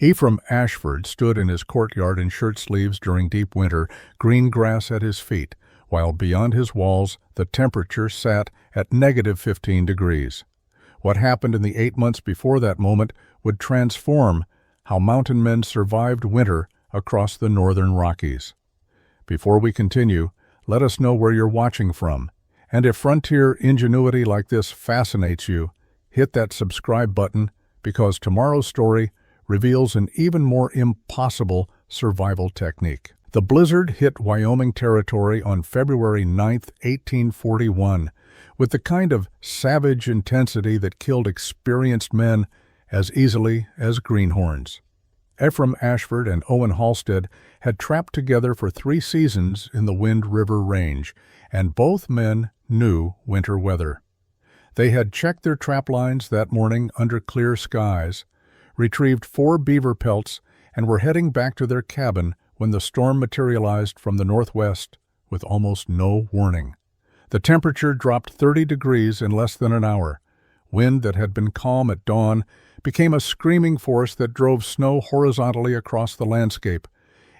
Ephraim Ashford stood in his courtyard in shirt sleeves during deep winter, green grass at his feet, while beyond his walls the temperature sat at -15 degrees. What happened in the 8 months before that moment would transform how mountain men survived winter across the northern Rockies. Before we continue, let us know where you're watching from. And if frontier ingenuity like this fascinates you, hit that subscribe button because tomorrow's story reveals an even more impossible survival technique. The blizzard hit Wyoming Territory on February 9, 1841, with the kind of savage intensity that killed experienced men as easily as greenhorns. Ephraim Ashford and Owen Halstead had trapped together for 3 seasons in the Wind River Range, and both men knew winter weather. They had checked their trap lines that morning under clear skies, retrieved 4 beaver pelts, and were heading back to their cabin when the storm materialized from the northwest with almost no warning. The temperature dropped 30 degrees in less than an hour. Wind that had been calm at dawn became a screaming force that drove snow horizontally across the landscape,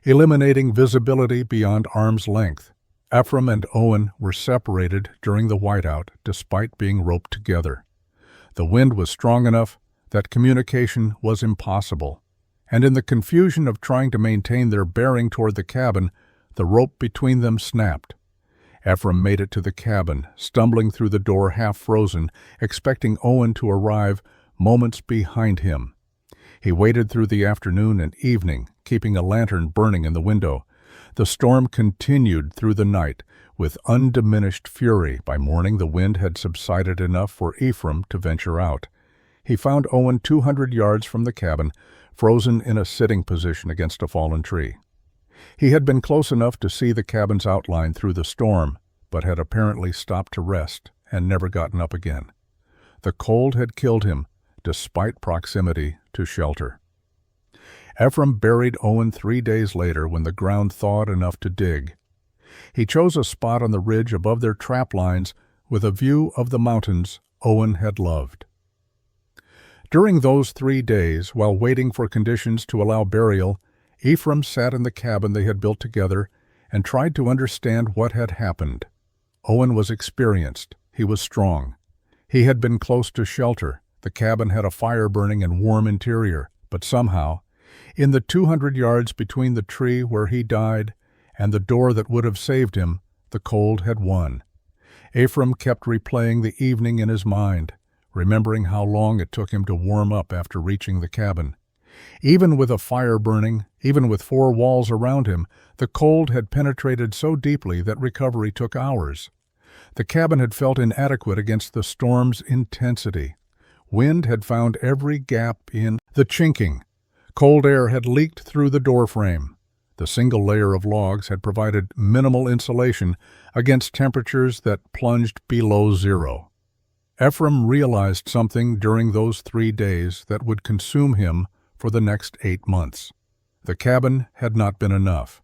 eliminating visibility beyond arm's length. Ephraim and Owen were separated during the whiteout despite being roped together. The wind was strong enough that communication was impossible, and in the confusion of trying to maintain their bearing toward the cabin, the rope between them snapped. Ephraim made it to the cabin, stumbling through the door half-frozen, expecting Owen to arrive moments behind him. He waited through the afternoon and evening, keeping a lantern burning in the window. The storm continued through the night with undiminished fury. By morning, the wind had subsided enough for Ephraim to venture out. He found Owen 200 yards from the cabin, frozen in a sitting position against a fallen tree. He had been close enough to see the cabin's outline through the storm, but had apparently stopped to rest and never gotten up again. The cold had killed him, despite proximity to shelter. Ephraim buried Owen 3 days later when the ground thawed enough to dig. He chose a spot on the ridge above their trap lines with a view of the mountains Owen had loved. During those 3 days, while waiting for conditions to allow burial, Ephraim sat in the cabin they had built together and tried to understand what had happened. Owen was experienced. He was strong. He had been close to shelter. The cabin had a fire burning and warm interior, but somehow, in the 200 yards between the tree where he died and the door that would have saved him, the cold had won. Ephraim kept replaying the evening in his mind, remembering how long it took him to warm up after reaching the cabin. Even with a fire burning, even with 4 walls around him, the cold had penetrated so deeply that recovery took hours. The cabin had felt inadequate against the storm's intensity. Wind had found every gap in the chinking. Cold air had leaked through the doorframe. The single layer of logs had provided minimal insulation against temperatures that plunged below zero. Ephraim realized something during those 3 days that would consume him for the next 8 months. The cabin had not been enough.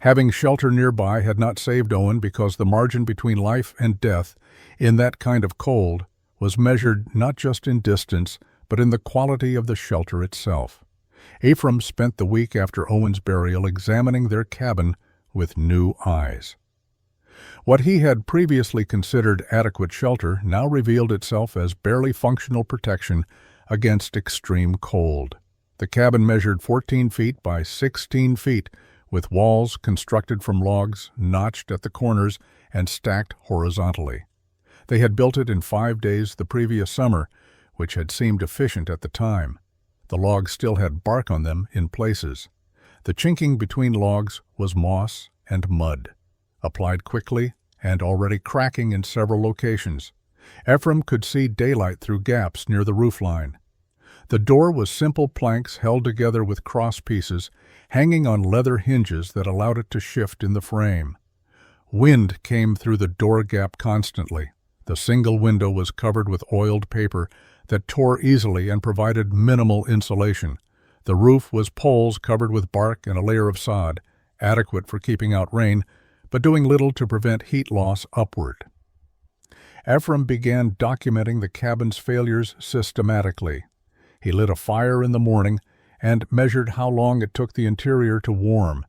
Having shelter nearby had not saved Owen because the margin between life and death in that kind of cold was measured not just in distance, but in the quality of the shelter itself. Ephraim spent the week after Owen's burial examining their cabin with new eyes. What he had previously considered adequate shelter now revealed itself as barely functional protection against extreme cold. The cabin measured 14 feet by 16 feet, with walls constructed from logs notched at the corners and stacked horizontally. They had built it in 5 days the previous summer, which had seemed efficient at the time. The logs still had bark on them in places. The chinking between logs was moss and mud, applied quickly and already cracking in several locations. Ephraim could see daylight through gaps near the roofline. The door was simple planks held together with cross pieces, hanging on leather hinges that allowed it to shift in the frame. Wind came through the door gap constantly. The single window was covered with oiled paper that tore easily and provided minimal insulation. The roof was poles covered with bark and a layer of sod, adequate for keeping out rain, but doing little to prevent heat loss upward. Ephraim began documenting the cabin's failures systematically. He lit a fire in the morning and measured how long it took the interior to warm.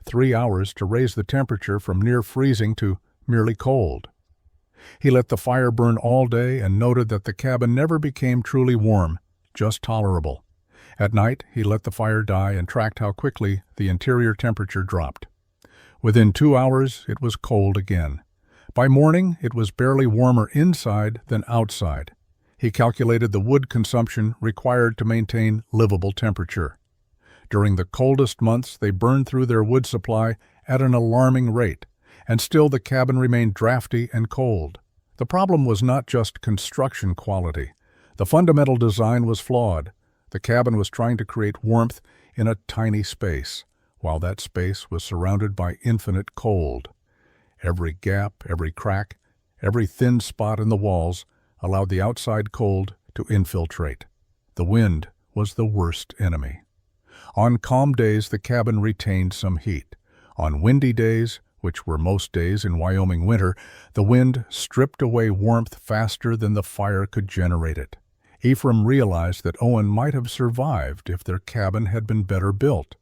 3 hours to raise the temperature from near freezing to merely cold. He let the fire burn all day and noted that the cabin never became truly warm, just tolerable. At night, he let the fire die and tracked how quickly the interior temperature dropped. Within 2 hours, it was cold again. By morning, it was barely warmer inside than outside. He calculated the wood consumption required to maintain livable temperature. During the coldest months, they burned through their wood supply at an alarming rate, and still the cabin remained drafty and cold. The problem was not just construction quality. The fundamental design was flawed. The cabin was trying to create warmth in a tiny space, while that space was surrounded by infinite cold. Every gap, every crack, every thin spot in the walls allowed the outside cold to infiltrate. The wind was the worst enemy. On calm days, the cabin retained some heat. On windy days, which were most days in Wyoming winter, the wind stripped away warmth faster than the fire could generate it. Ephraim realized that Owen might have survived if their cabin had been better built.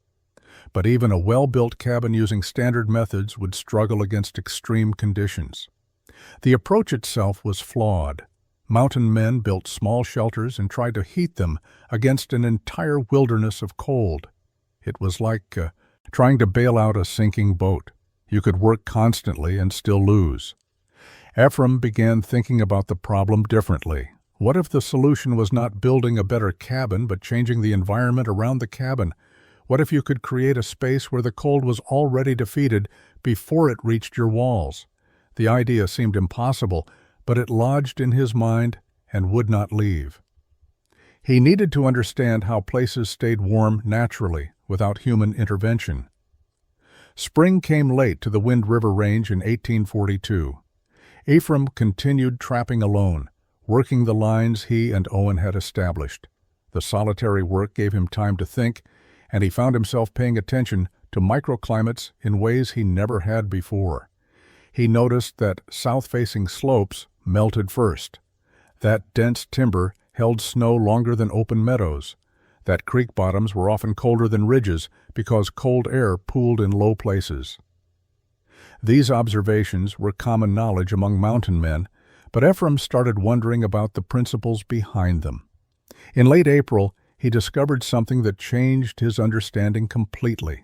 But even a well-built cabin using standard methods would struggle against extreme conditions. The approach itself was flawed. Mountain men built small shelters and tried to heat them against an entire wilderness of cold. It was like trying to bail out a sinking boat. You could work constantly and still lose. Ephraim began thinking about the problem differently. What if the solution was not building a better cabin, but changing the environment around the cabin? What if you could create a space where the cold was already defeated before it reached your walls? The idea seemed impossible, but it lodged in his mind and would not leave. He needed to understand how places stayed warm naturally, without human intervention. Spring came late to the Wind River Range in 1842. Ephraim continued trapping alone, working the lines he and Owen had established. The solitary work gave him time to think, and he found himself paying attention to microclimates in ways he never had before. He noticed that south-facing slopes melted first, that dense timber held snow longer than open meadows, that creek bottoms were often colder than ridges because cold air pooled in low places. These observations were common knowledge among mountain men, but Ephraim started wondering about the principles behind them. In late April, he discovered something that changed his understanding completely.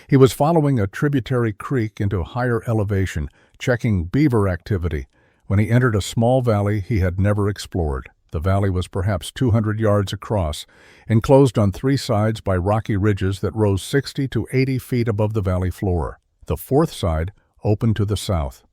He was following a tributary creek into a higher elevation, checking beaver activity, when he entered a small valley he had never explored. The valley was perhaps 200 yards across, enclosed on 3 sides by rocky ridges that rose 60 to 80 feet above the valley floor. The 4th side opened to the south.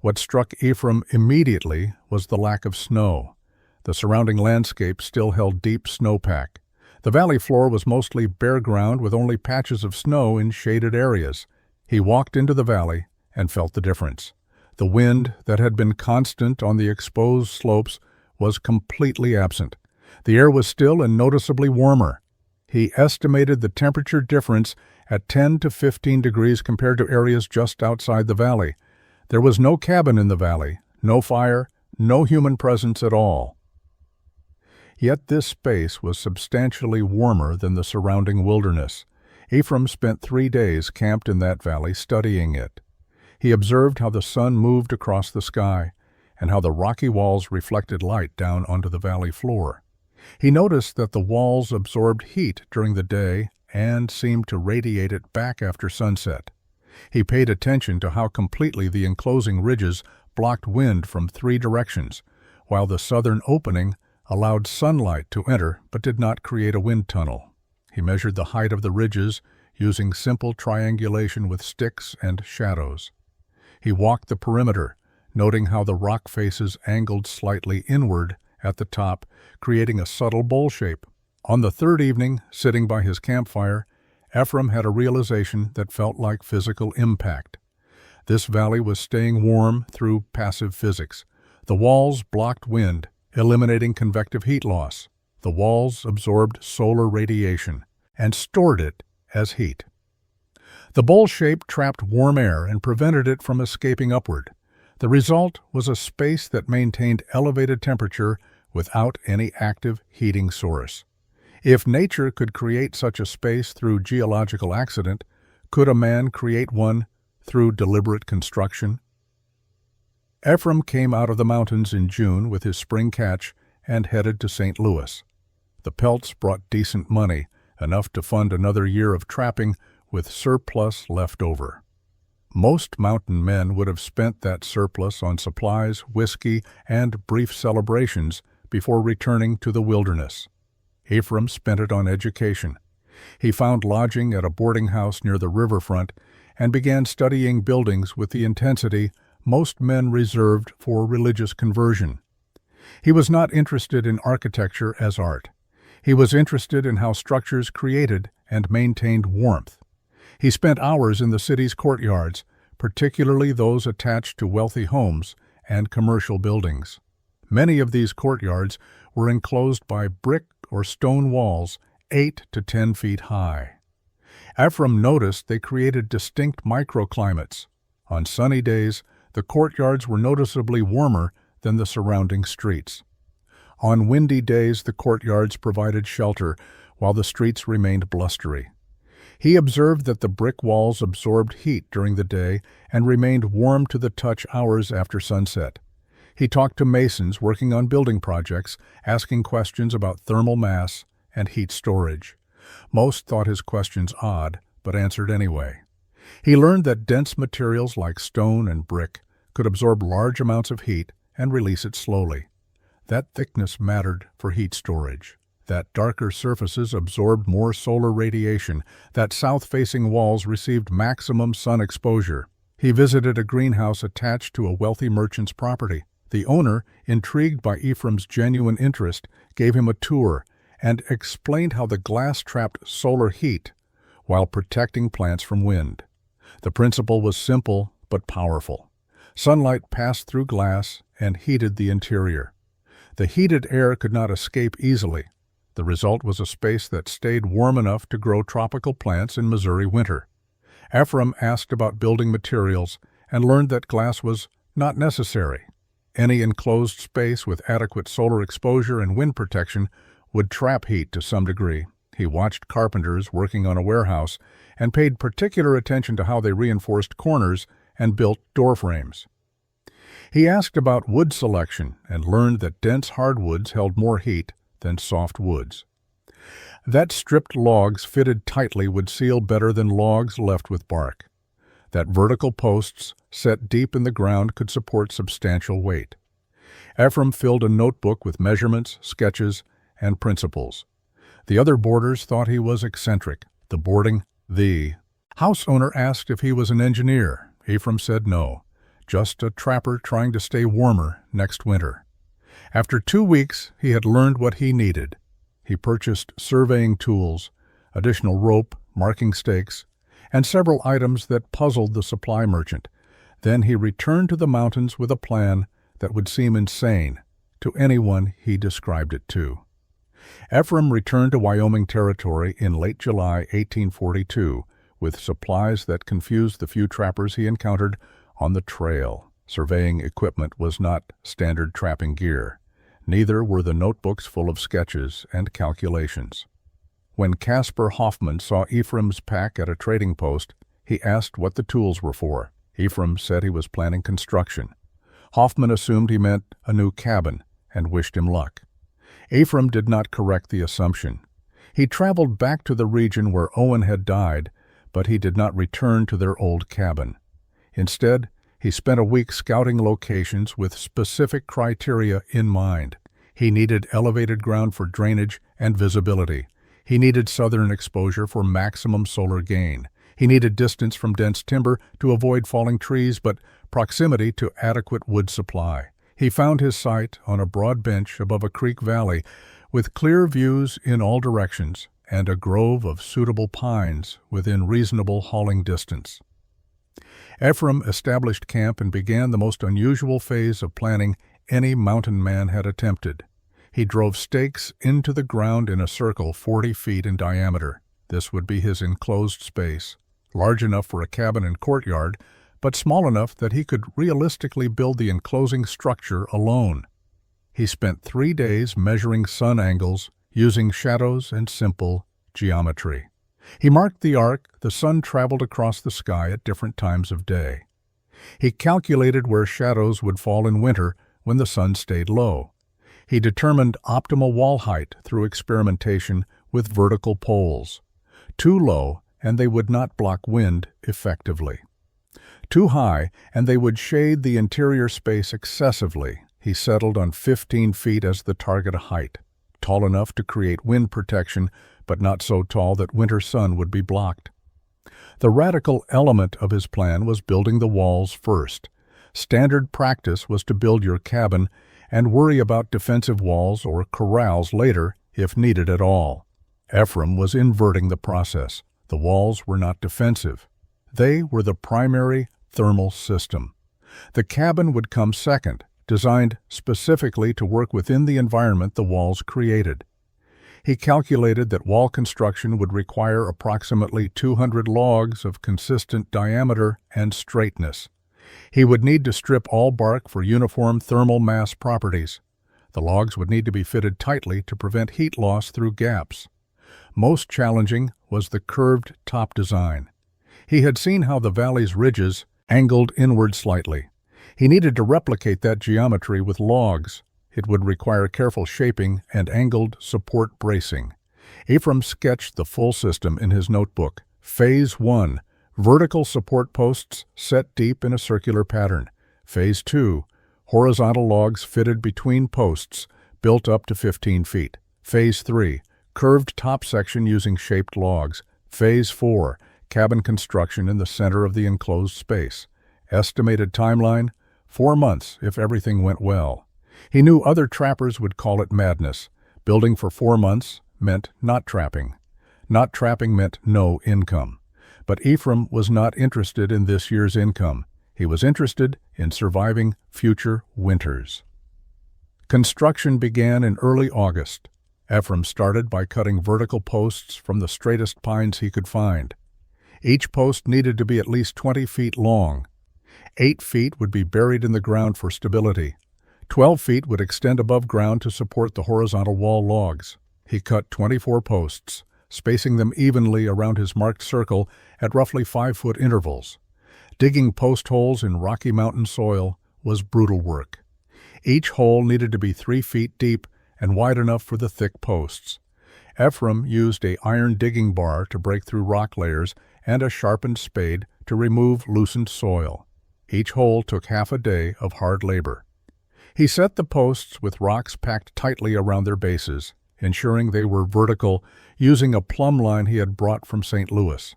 What struck Ephraim immediately was the lack of snow. The surrounding landscape still held deep snowpack. The valley floor was mostly bare ground with only patches of snow in shaded areas. He walked into the valley and felt the difference. The wind that had been constant on the exposed slopes was completely absent. The air was still and noticeably warmer. He estimated the temperature difference at 10 to 15 degrees compared to areas just outside the valley. There was no cabin in the valley, no fire, no human presence at all. Yet this space was substantially warmer than the surrounding wilderness. Ephraim spent 3 days camped in that valley studying it. He observed how the sun moved across the sky, and how the rocky walls reflected light down onto the valley floor. He noticed that the walls absorbed heat during the day and seemed to radiate it back after sunset. He paid attention to how completely the enclosing ridges blocked wind from 3 directions, while the southern opening allowed sunlight to enter but did not create a wind tunnel. He measured the height of the ridges using simple triangulation with sticks and shadows. He walked the perimeter, noting how the rock faces angled slightly inward at the top, creating a subtle bowl shape. On the 3rd evening, sitting by his campfire, Ephraim had a realization that felt like physical impact. This valley was staying warm through passive physics. The walls blocked wind, eliminating convective heat loss. The walls absorbed solar radiation and stored it as heat. The bowl shape trapped warm air and prevented it from escaping upward. The result was a space that maintained elevated temperature without any active heating source. If nature could create such a space through geological accident, could a man create one through deliberate construction? Ephraim came out of the mountains in June with his spring catch and headed to St. Louis. The pelts brought decent money, enough to fund another year of trapping with surplus left over. Most mountain men would have spent that surplus on supplies, whiskey, and brief celebrations before returning to the wilderness. Ephraim spent it on education. He found lodging at a boarding house near the riverfront and began studying buildings with the intensity most men reserved for religious conversion. He was not interested in architecture as art. He was interested in how structures created and maintained warmth. He spent hours in the city's courtyards, particularly those attached to wealthy homes and commercial buildings. Many of these courtyards were enclosed by brick or stone walls 8 to 10 feet high. Ephraim noticed they created distinct microclimates. On sunny days, the courtyards were noticeably warmer than the surrounding streets. On windy days, the courtyards provided shelter, while the streets remained blustery. He observed that the brick walls absorbed heat during the day and remained warm to the touch hours after sunset. He talked to masons working on building projects, asking questions about thermal mass and heat storage. Most thought his questions odd, but answered anyway. He learned that dense materials like stone and brick could absorb large amounts of heat and release it slowly. That thickness mattered for heat storage. That darker surfaces absorbed more solar radiation, that south-facing walls received maximum sun exposure. He visited a greenhouse attached to a wealthy merchant's property. The owner, intrigued by Ephraim's genuine interest, gave him a tour and explained how the glass trapped solar heat while protecting plants from wind. The principle was simple but powerful. Sunlight passed through glass and heated the interior. The heated air could not escape easily. The result was a space that stayed warm enough to grow tropical plants in Missouri winter. Ephraim asked about building materials and learned that glass was not necessary. Any enclosed space with adequate solar exposure and wind protection would trap heat to some degree. He watched carpenters working on a warehouse and paid particular attention to how they reinforced corners and built door frames. He asked about wood selection and learned that dense hardwoods held more heat than soft woods. That stripped logs fitted tightly would seal better than logs left with bark. That vertical posts set deep in the ground could support substantial weight. Ephraim filled a notebook with measurements, sketches, and principles. The other boarders thought he was eccentric. The house owner asked if he was an engineer. Ephraim said no, just a trapper trying to stay warmer next winter. After 2 weeks, he had learned what he needed. He purchased surveying tools, additional rope, marking stakes, and several items that puzzled the supply merchant. Then he returned to the mountains with a plan that would seem insane to anyone he described it to. Ephraim returned to Wyoming Territory in late July 1842 with supplies that confused the few trappers he encountered on the trail. Surveying equipment was not standard trapping gear. Neither were the notebooks full of sketches and calculations. When Caspar Hoffman saw Ephraim's pack at a trading post, he asked what the tools were for. Ephraim said he was planning construction. Hoffman assumed he meant a new cabin and wished him luck. Ephraim did not correct the assumption. He traveled back to the region where Owen had died, but he did not return to their old cabin. Instead, he spent a week scouting locations with specific criteria in mind. He needed elevated ground for drainage and visibility. He needed southern exposure for maximum solar gain. He needed distance from dense timber to avoid falling trees, but proximity to adequate wood supply. He found his site on a broad bench above a creek valley with clear views in all directions and a grove of suitable pines within reasonable hauling distance. Ephraim established camp and began the most unusual phase of planning any mountain man had attempted. He drove stakes into the ground in a circle 40 feet in diameter. This would be his enclosed space, large enough for a cabin and courtyard, but small enough that he could realistically build the enclosing structure alone. He spent 3 days measuring sun angles, using shadows and simple geometry. He marked the arc the sun traveled across the sky at different times of day. He calculated where shadows would fall in winter when the sun stayed low. He determined optimal wall height through experimentation with vertical poles. Too low, and they would not block wind effectively. Too high, and they would shade the interior space excessively. He settled on 15 feet as the target height, tall enough to create wind protection, but not so tall that winter sun would be blocked. The radical element of his plan was building the walls first. Standard practice was to build your cabin and worry about defensive walls or corrals later if needed at all. Ephraim was inverting the process. The walls were not defensive. They were the primary thermal system. The cabin would come second, designed specifically to work within the environment the walls created. He calculated that wall construction would require approximately 200 logs of consistent diameter and straightness. He would need to strip all bark for uniform thermal mass properties. The logs would need to be fitted tightly to prevent heat loss through gaps. Most challenging was the curved top design. He had seen how the valley's ridges angled inward slightly. He needed to replicate that geometry with logs. It would require careful shaping and angled support bracing. Ephraim sketched the full system in his notebook. Phase 1. Vertical support posts set deep in a circular pattern. Phase 2. Horizontal logs fitted between posts, built up to 15 feet. Phase 3. Curved top section using shaped logs. Phase 4. Cabin construction in the center of the enclosed space. Estimated timeline: 4 months if everything went well. He knew other trappers would call it madness. Building for 4 months meant not trapping. Not trapping meant no income. But Ephraim was not interested in this year's income. He was interested in surviving future winters. Construction began in early August. Ephraim started by cutting vertical posts from the straightest pines he could find. Each post needed to be at least 20 feet long. 8 feet would be buried in the ground for stability. 12 feet would extend above ground to support the horizontal wall logs. He cut 24 posts, spacing them evenly around his marked circle at roughly 5-foot intervals. Digging post holes in Rocky Mountain soil was brutal work. Each hole needed to be 3 feet deep and wide enough for the thick posts. Ephraim used an iron digging bar to break through rock layers and a sharpened spade to remove loosened soil. Each hole took half a day of hard labor. He set the posts with rocks packed tightly around their bases, ensuring they were vertical using a plumb line he had brought from St. Louis.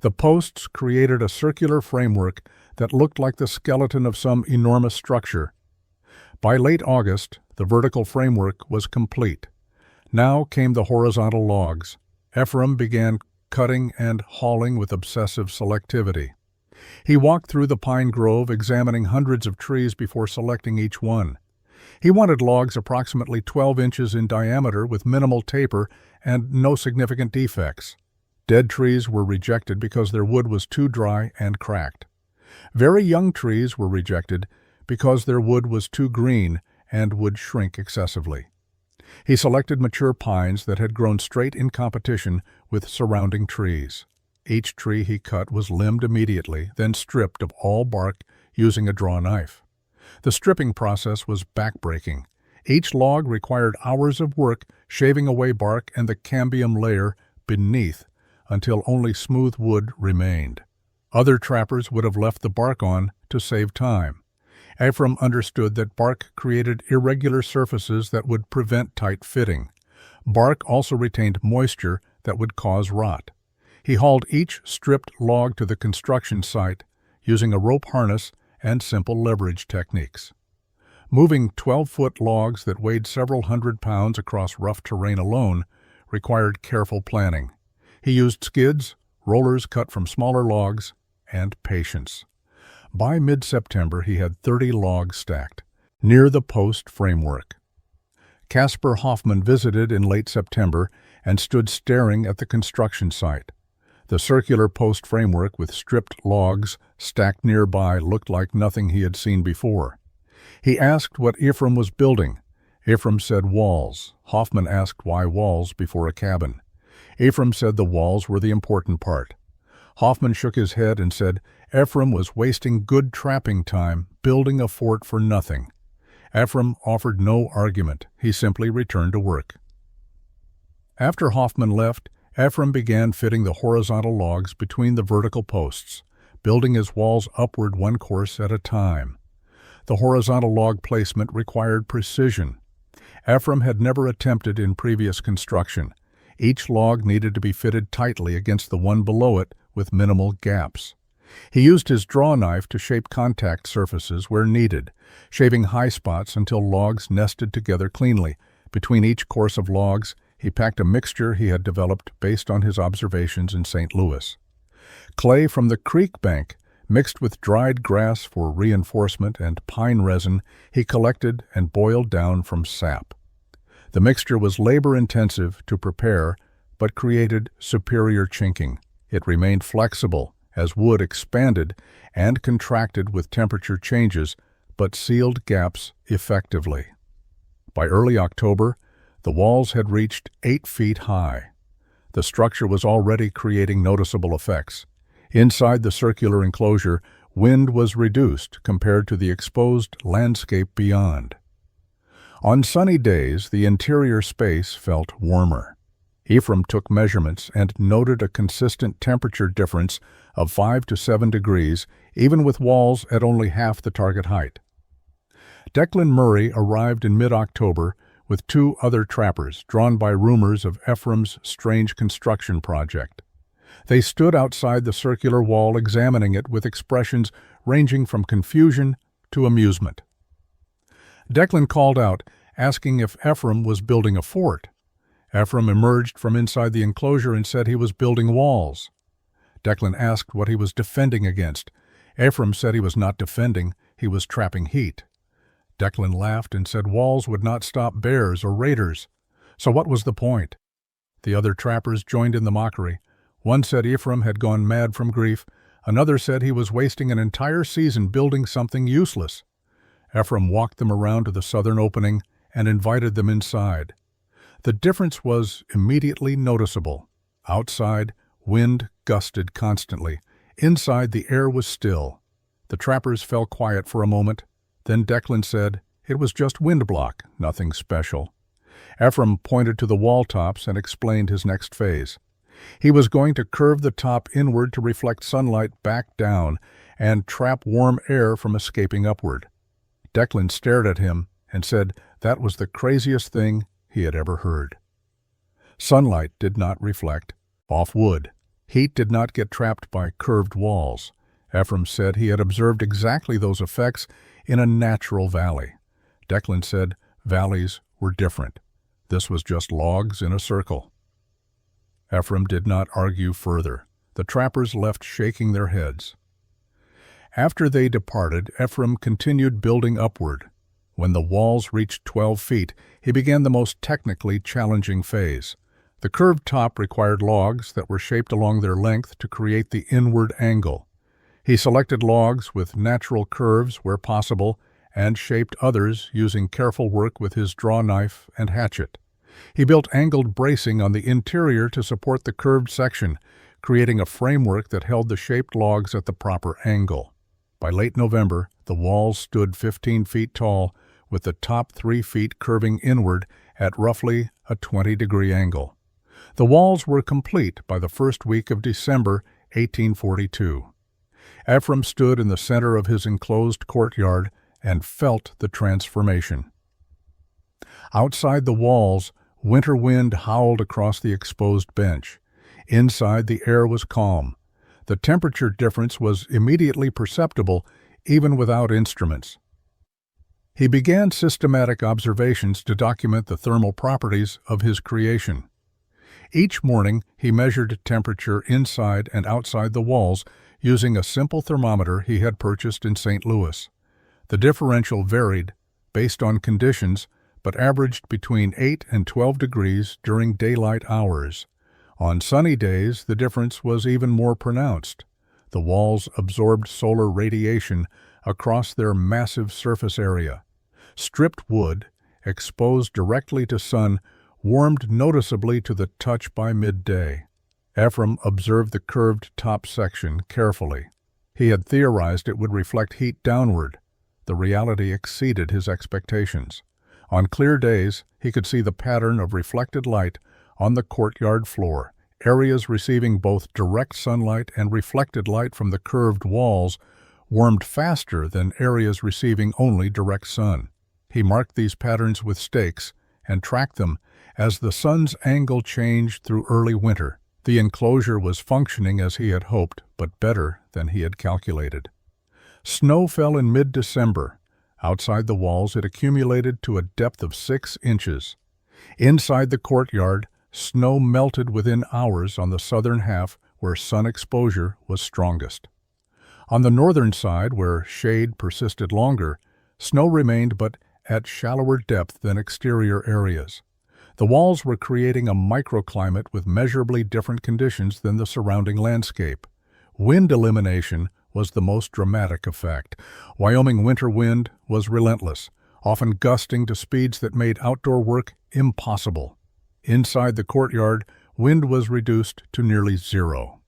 The posts created a circular framework that looked like the skeleton of some enormous structure. By late August, the vertical framework was complete. Now came the horizontal logs. Ephraim began cutting and hauling with obsessive selectivity. He walked through the pine grove, examining hundreds of trees before selecting each one. He wanted logs approximately 12 inches in diameter with minimal taper and no significant defects. Dead trees were rejected because their wood was too dry and cracked. Very young trees were rejected because their wood was too green and would shrink excessively. He selected mature pines that had grown straight in competition with surrounding trees. Each tree he cut was limbed immediately, then stripped of all bark using a draw knife. The stripping process was backbreaking. Each log required hours of work shaving away bark and the cambium layer beneath until only smooth wood remained. Other trappers would have left the bark on to save time. Ephraim understood that bark created irregular surfaces that would prevent tight fitting. Bark also retained moisture that would cause rot. He hauled each stripped log to the construction site using a rope harness and simple leverage techniques. Moving 12-foot logs that weighed several hundred pounds across rough terrain alone required careful planning. He used skids, rollers cut from smaller logs, and patience. By mid-September, he had 30 logs stacked, near the post framework. Casper Hoffman visited in late September and stood staring at the construction site. The circular post framework with stripped logs stacked nearby looked like nothing he had seen before. He asked what Ephraim was building. Ephraim said walls. Hoffman asked why walls before a cabin. Ephraim said the walls were the important part. Hoffman shook his head and said Ephraim was wasting good trapping time building a fort for nothing. Ephraim offered no argument. He simply returned to work. After Hoffman left, Ephraim began fitting the horizontal logs between the vertical posts, building his walls upward one course at a time. The horizontal log placement required precision. Ephraim had never attempted in previous construction. Each log needed to be fitted tightly against the one below it with minimal gaps. He used his draw knife to shape contact surfaces where needed, shaving high spots until logs nested together cleanly. Between each course of logs, he packed a mixture he had developed based on his observations in St. Louis. Clay from the creek bank, mixed with dried grass for reinforcement and pine resin, he collected and boiled down from sap. The mixture was labor-intensive to prepare, but created superior chinking. It remained flexible as wood expanded and contracted with temperature changes, but sealed gaps effectively. By early October, the walls had reached 8 feet high. The structure was already creating noticeable effects. Inside the circular enclosure, wind was reduced compared to the exposed landscape beyond. On sunny days, the interior space felt warmer. Ephraim took measurements and noted a consistent temperature difference of 5 to 7 degrees, even with walls at only half the target height. Declan Murray arrived in mid-October with 2 other trappers, drawn by rumors of Ephraim's strange construction project. They stood outside the circular wall examining it with expressions ranging from confusion to amusement. Declan called out, asking if Ephraim was building a fort. Ephraim emerged from inside the enclosure and said he was building walls. Declan asked what he was defending against. Ephraim said he was not defending, he was trapping heat. Declan laughed and said walls would not stop bears or raiders. So what was the point? The other trappers joined in the mockery. One said Ephraim had gone mad from grief. Another said he was wasting an entire season building something useless. Ephraim walked them around to the southern opening and invited them inside. The difference was immediately noticeable. Outside, wind gusted constantly. Inside, the air was still. The trappers fell quiet for a moment. Then Declan said, "It was just wind block, nothing special." Ephraim pointed to the wall tops and explained his next phase. He was going to curve the top inward to reflect sunlight back down and trap warm air from escaping upward. Declan stared at him and said that was the craziest thing he had ever heard. Sunlight did not reflect off wood. Heat did not get trapped by curved walls. Ephraim said he had observed exactly those effects in a natural valley. Declan said valleys were different. This was just logs in a circle. Ephraim did not argue further. The trappers left shaking their heads. After they departed, Ephraim continued building upward. When the walls reached 12 feet, he began the most technically challenging phase. The curved top required logs that were shaped along their length to create the inward angle. He selected logs with natural curves where possible and shaped others using careful work with his draw knife and hatchet. He built angled bracing on the interior to support the curved section, creating a framework that held the shaped logs at the proper angle. By late November, the walls stood 15 feet tall, with the top 3 feet curving inward at roughly a 20-degree angle. The walls were complete by the first week of December 1842. Ephraim stood in the center of his enclosed courtyard and felt the transformation. Outside the walls, winter wind howled across the exposed bench. Inside, the air was calm. The temperature difference was immediately perceptible, even without instruments. He began systematic observations to document the thermal properties of his creation. Each morning, he measured temperature inside and outside the walls using a simple thermometer he had purchased in St. Louis. The differential varied based on conditions, but averaged between 8 and 12 degrees during daylight hours. On sunny days, the difference was even more pronounced. The walls absorbed solar radiation across their massive surface area. Stripped wood exposed directly to sun, warmed noticeably to the touch by midday. Ephraim observed the curved top section carefully. He had theorized it would reflect heat downward. The reality exceeded his expectations. On clear days, he could see the pattern of reflected light on the courtyard floor. Areas receiving both direct sunlight and reflected light from the curved walls warmed faster than areas receiving only direct sun. He marked these patterns with stakes and tracked them as the sun's angle changed through early winter. The enclosure was functioning as he had hoped, but better than he had calculated. Snow fell in mid-December. Outside the walls, it accumulated to a depth of 6 inches. Inside the courtyard, snow melted within hours on the southern half where sun exposure was strongest. On the northern side, where shade persisted longer, snow remained but at shallower depth than exterior areas. The walls were creating a microclimate with measurably different conditions than the surrounding landscape. Wind elimination was the most dramatic effect. Wyoming winter wind was relentless, often gusting to speeds that made outdoor work impossible. Inside the courtyard, wind was reduced to nearly zero.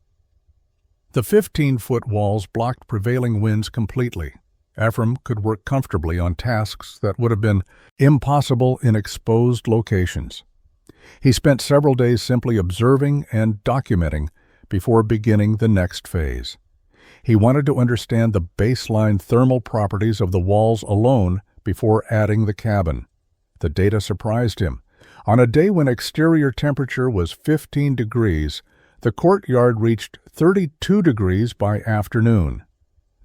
The 15-foot walls blocked prevailing winds completely. Ephraim could work comfortably on tasks that would have been impossible in exposed locations. He spent several days simply observing and documenting before beginning the next phase. He wanted to understand the baseline thermal properties of the walls alone before adding the cabin. The data surprised him. On a day when exterior temperature was 15 degrees, the courtyard reached 32 degrees by afternoon.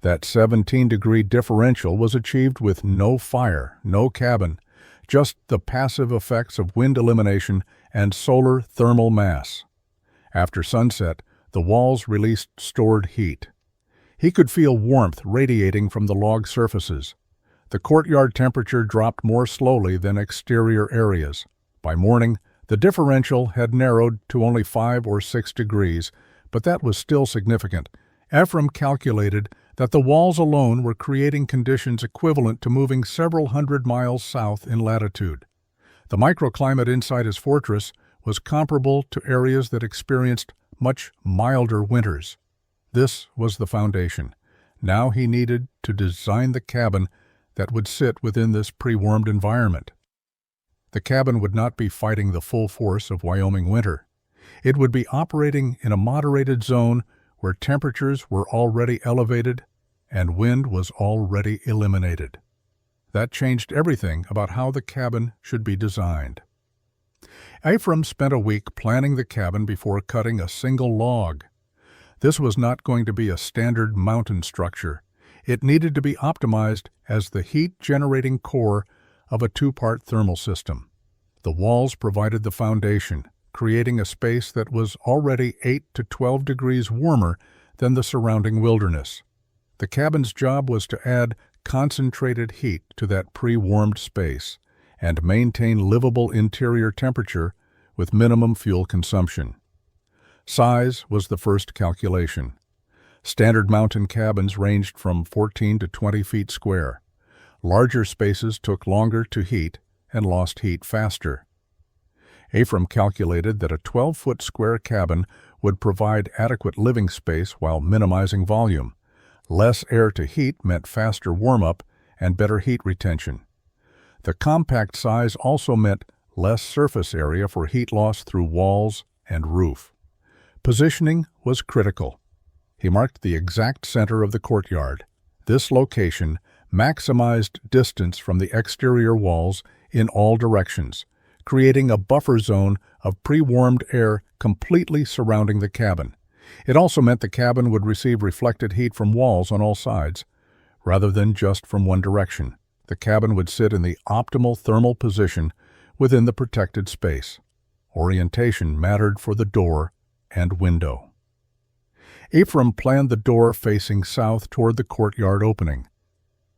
That 17-degree differential was achieved with no fire, no cabin, just the passive effects of wind elimination and solar thermal mass. After sunset, the walls released stored heat. He could feel warmth radiating from the log surfaces. The courtyard temperature dropped more slowly than exterior areas. By morning, the differential had narrowed to only 5 or 6 degrees, but that was still significant. Ephraim calculated that the walls alone were creating conditions equivalent to moving several hundred miles south in latitude. The microclimate inside his fortress was comparable to areas that experienced much milder winters. This was the foundation. Now he needed to design the cabin that would sit within this pre-warmed environment. The cabin would not be fighting the full force of Wyoming winter. It would be operating in a moderated zone where temperatures were already elevated and wind was already eliminated. That changed everything about how the cabin should be designed. Ephraim spent a week planning the cabin before cutting a single log. This was not going to be a standard mountain structure. It needed to be optimized as the heat-generating core of a 2-part thermal system. The walls provided the foundation, creating a space that was already 8 to 12 degrees warmer than the surrounding wilderness. The cabin's job was to add concentrated heat to that pre-warmed space and maintain livable interior temperature with minimum fuel consumption. Size was the first calculation. Standard mountain cabins ranged from 14 to 20 feet square. Larger spaces took longer to heat and lost heat faster. Ephraim calculated that a 12-foot square cabin would provide adequate living space while minimizing volume. Less air to heat meant faster warm-up and better heat retention. The compact size also meant less surface area for heat loss through walls and roof. Positioning was critical. He marked the exact center of the courtyard. This location maximized distance from the exterior walls in all directions, creating a buffer zone of pre-warmed air completely surrounding the cabin. It also meant the cabin would receive reflected heat from walls on all sides, rather than just from one direction. The cabin would sit in the optimal thermal position within the protected space. Orientation mattered for the door and window. Ephraim planned the door facing south toward the courtyard opening.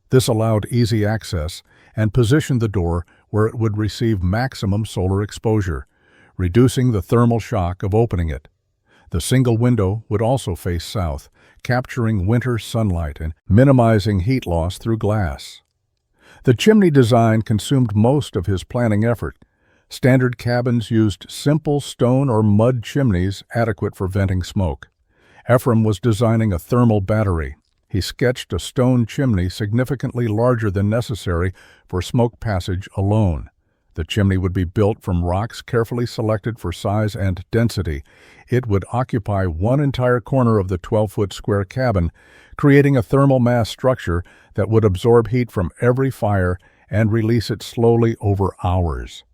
This allowed easy access and positioned the door where it would receive maximum solar exposure, reducing the thermal shock of opening it. The single window would also face south, capturing winter sunlight and minimizing heat loss through glass. The chimney design consumed most of his planning effort. Standard cabins used simple stone or mud chimneys adequate for venting smoke. Ephraim was designing a thermal battery. He sketched a stone chimney significantly larger than necessary for smoke passage alone. The chimney would be built from rocks carefully selected for size and density. It would occupy one entire corner of the 12-foot square cabin, creating a thermal mass structure that would absorb heat from every fire and release it slowly over hours.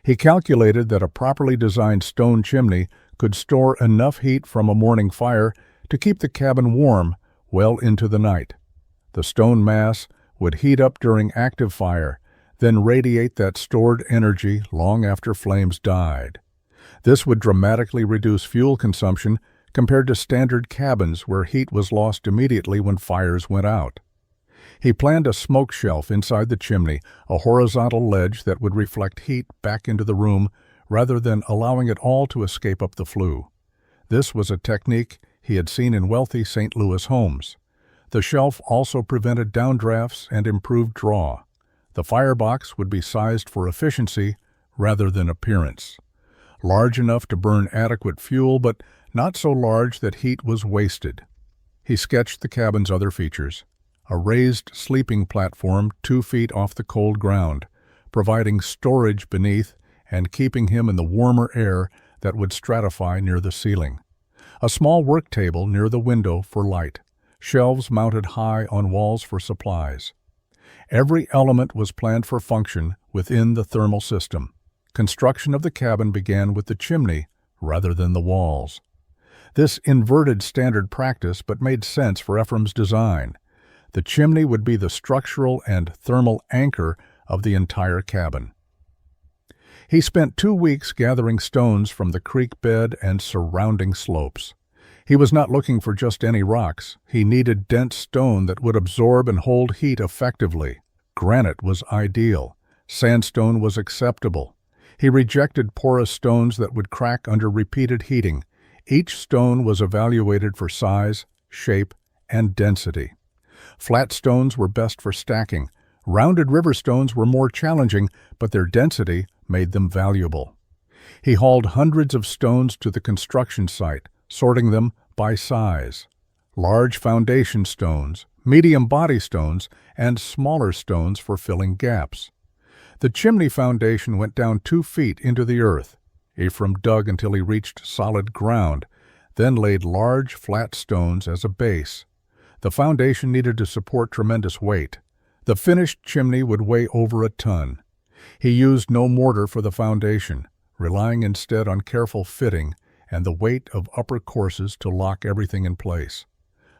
He calculated that a properly designed stone chimney could store enough heat from a morning fire to keep the cabin warm well into the night. The stone mass would heat up during active fire, then radiate that stored energy long after flames died. This would dramatically reduce fuel consumption compared to standard cabins where heat was lost immediately when fires went out. He planned a smoke shelf inside the chimney, a horizontal ledge that would reflect heat back into the room rather than allowing it all to escape up the flue. This was a technique he had seen in wealthy St. Louis homes. The shelf also prevented downdrafts and improved draw. The firebox would be sized for efficiency rather than appearance. Large enough to burn adequate fuel, but not so large that heat was wasted. He sketched the cabin's other features. A raised sleeping platform 2 feet off the cold ground, providing storage beneath and keeping him in the warmer air that would stratify near the ceiling. A small work table near the window for light. Shelves mounted high on walls for supplies. Every element was planned for function within the thermal system. Construction of the cabin began with the chimney rather than the walls. This inverted standard practice but made sense for Ephraim's design. The chimney would be the structural and thermal anchor of the entire cabin. He spent 2 weeks gathering stones from the creek bed and surrounding slopes. He was not looking for just any rocks. He needed dense stone that would absorb and hold heat effectively. Granite was ideal. Sandstone was acceptable. He rejected porous stones that would crack under repeated heating. Each stone was evaluated for size, shape, and density. Flat stones were best for stacking. Rounded river stones were more challenging, but their density made them valuable. He hauled hundreds of stones to the construction site, sorting them by size. Large foundation stones, medium body stones, and smaller stones for filling gaps. The chimney foundation went down 2 feet into the earth. Ephraim dug until he reached solid ground, then laid large flat stones as a base. The foundation needed to support tremendous weight. The finished chimney would weigh over a ton. He used no mortar for the foundation, relying instead on careful fitting and the weight of upper courses to lock everything in place.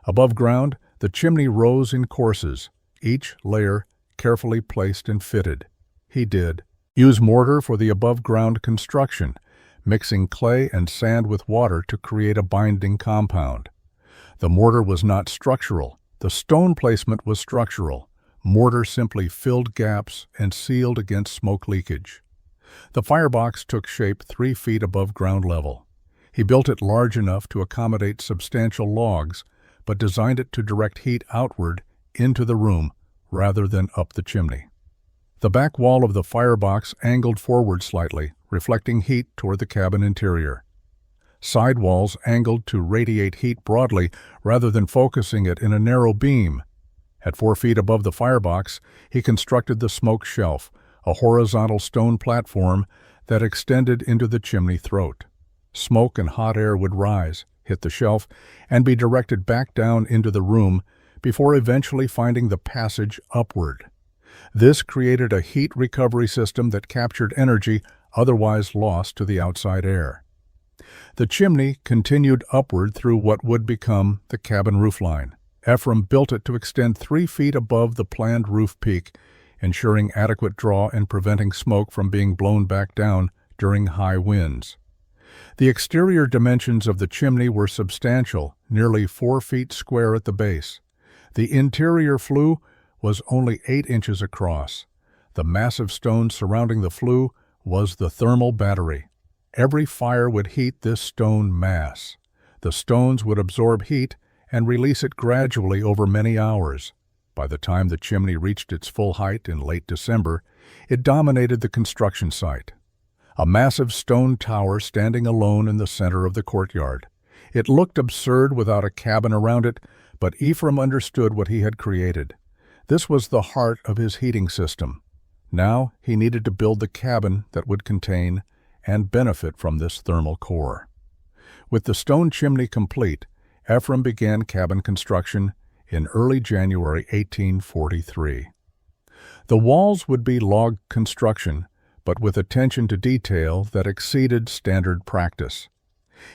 Above ground, the chimney rose in courses, each layer carefully placed and fitted. He did. Use mortar for the above-ground construction, mixing clay and sand with water to create a binding compound. The mortar was not structural. The stone placement was structural. Mortar simply filled gaps and sealed against smoke leakage. The firebox took shape 3 feet above ground level. He built it large enough to accommodate substantial logs, but designed it to direct heat outward into the room rather than up the chimney. The back wall of the firebox angled forward slightly, reflecting heat toward the cabin interior. Side walls angled to radiate heat broadly rather than focusing it in a narrow beam. At 4 feet above the firebox, he constructed the smoke shelf, a horizontal stone platform that extended into the chimney throat. Smoke and hot air would rise, hit the shelf, and be directed back down into the room before eventually finding the passage upward. This created a heat recovery system that captured energy otherwise lost to the outside air. The chimney continued upward through what would become the cabin roofline. Ephraim built it to extend 3 feet above the planned roof peak, ensuring adequate draw and preventing smoke from being blown back down during high winds. The exterior dimensions of the chimney were substantial, nearly 4 feet square at the base. The interior flue was only 8 inches across. The massive stone surrounding the flue was the thermal battery. Every fire would heat this stone mass. The stones would absorb heat and release it gradually over many hours. By the time the chimney reached its full height in late December, it dominated the construction site. A massive stone tower standing alone in the center of the courtyard. It looked absurd without a cabin around it, but Ephraim understood what he had created. This was the heart of his heating system. Now he needed to build the cabin that would contain and benefit from this thermal core. With the stone chimney complete, Ephraim began cabin construction in early January 1843. The walls would be log construction, but with attention to detail that exceeded standard practice.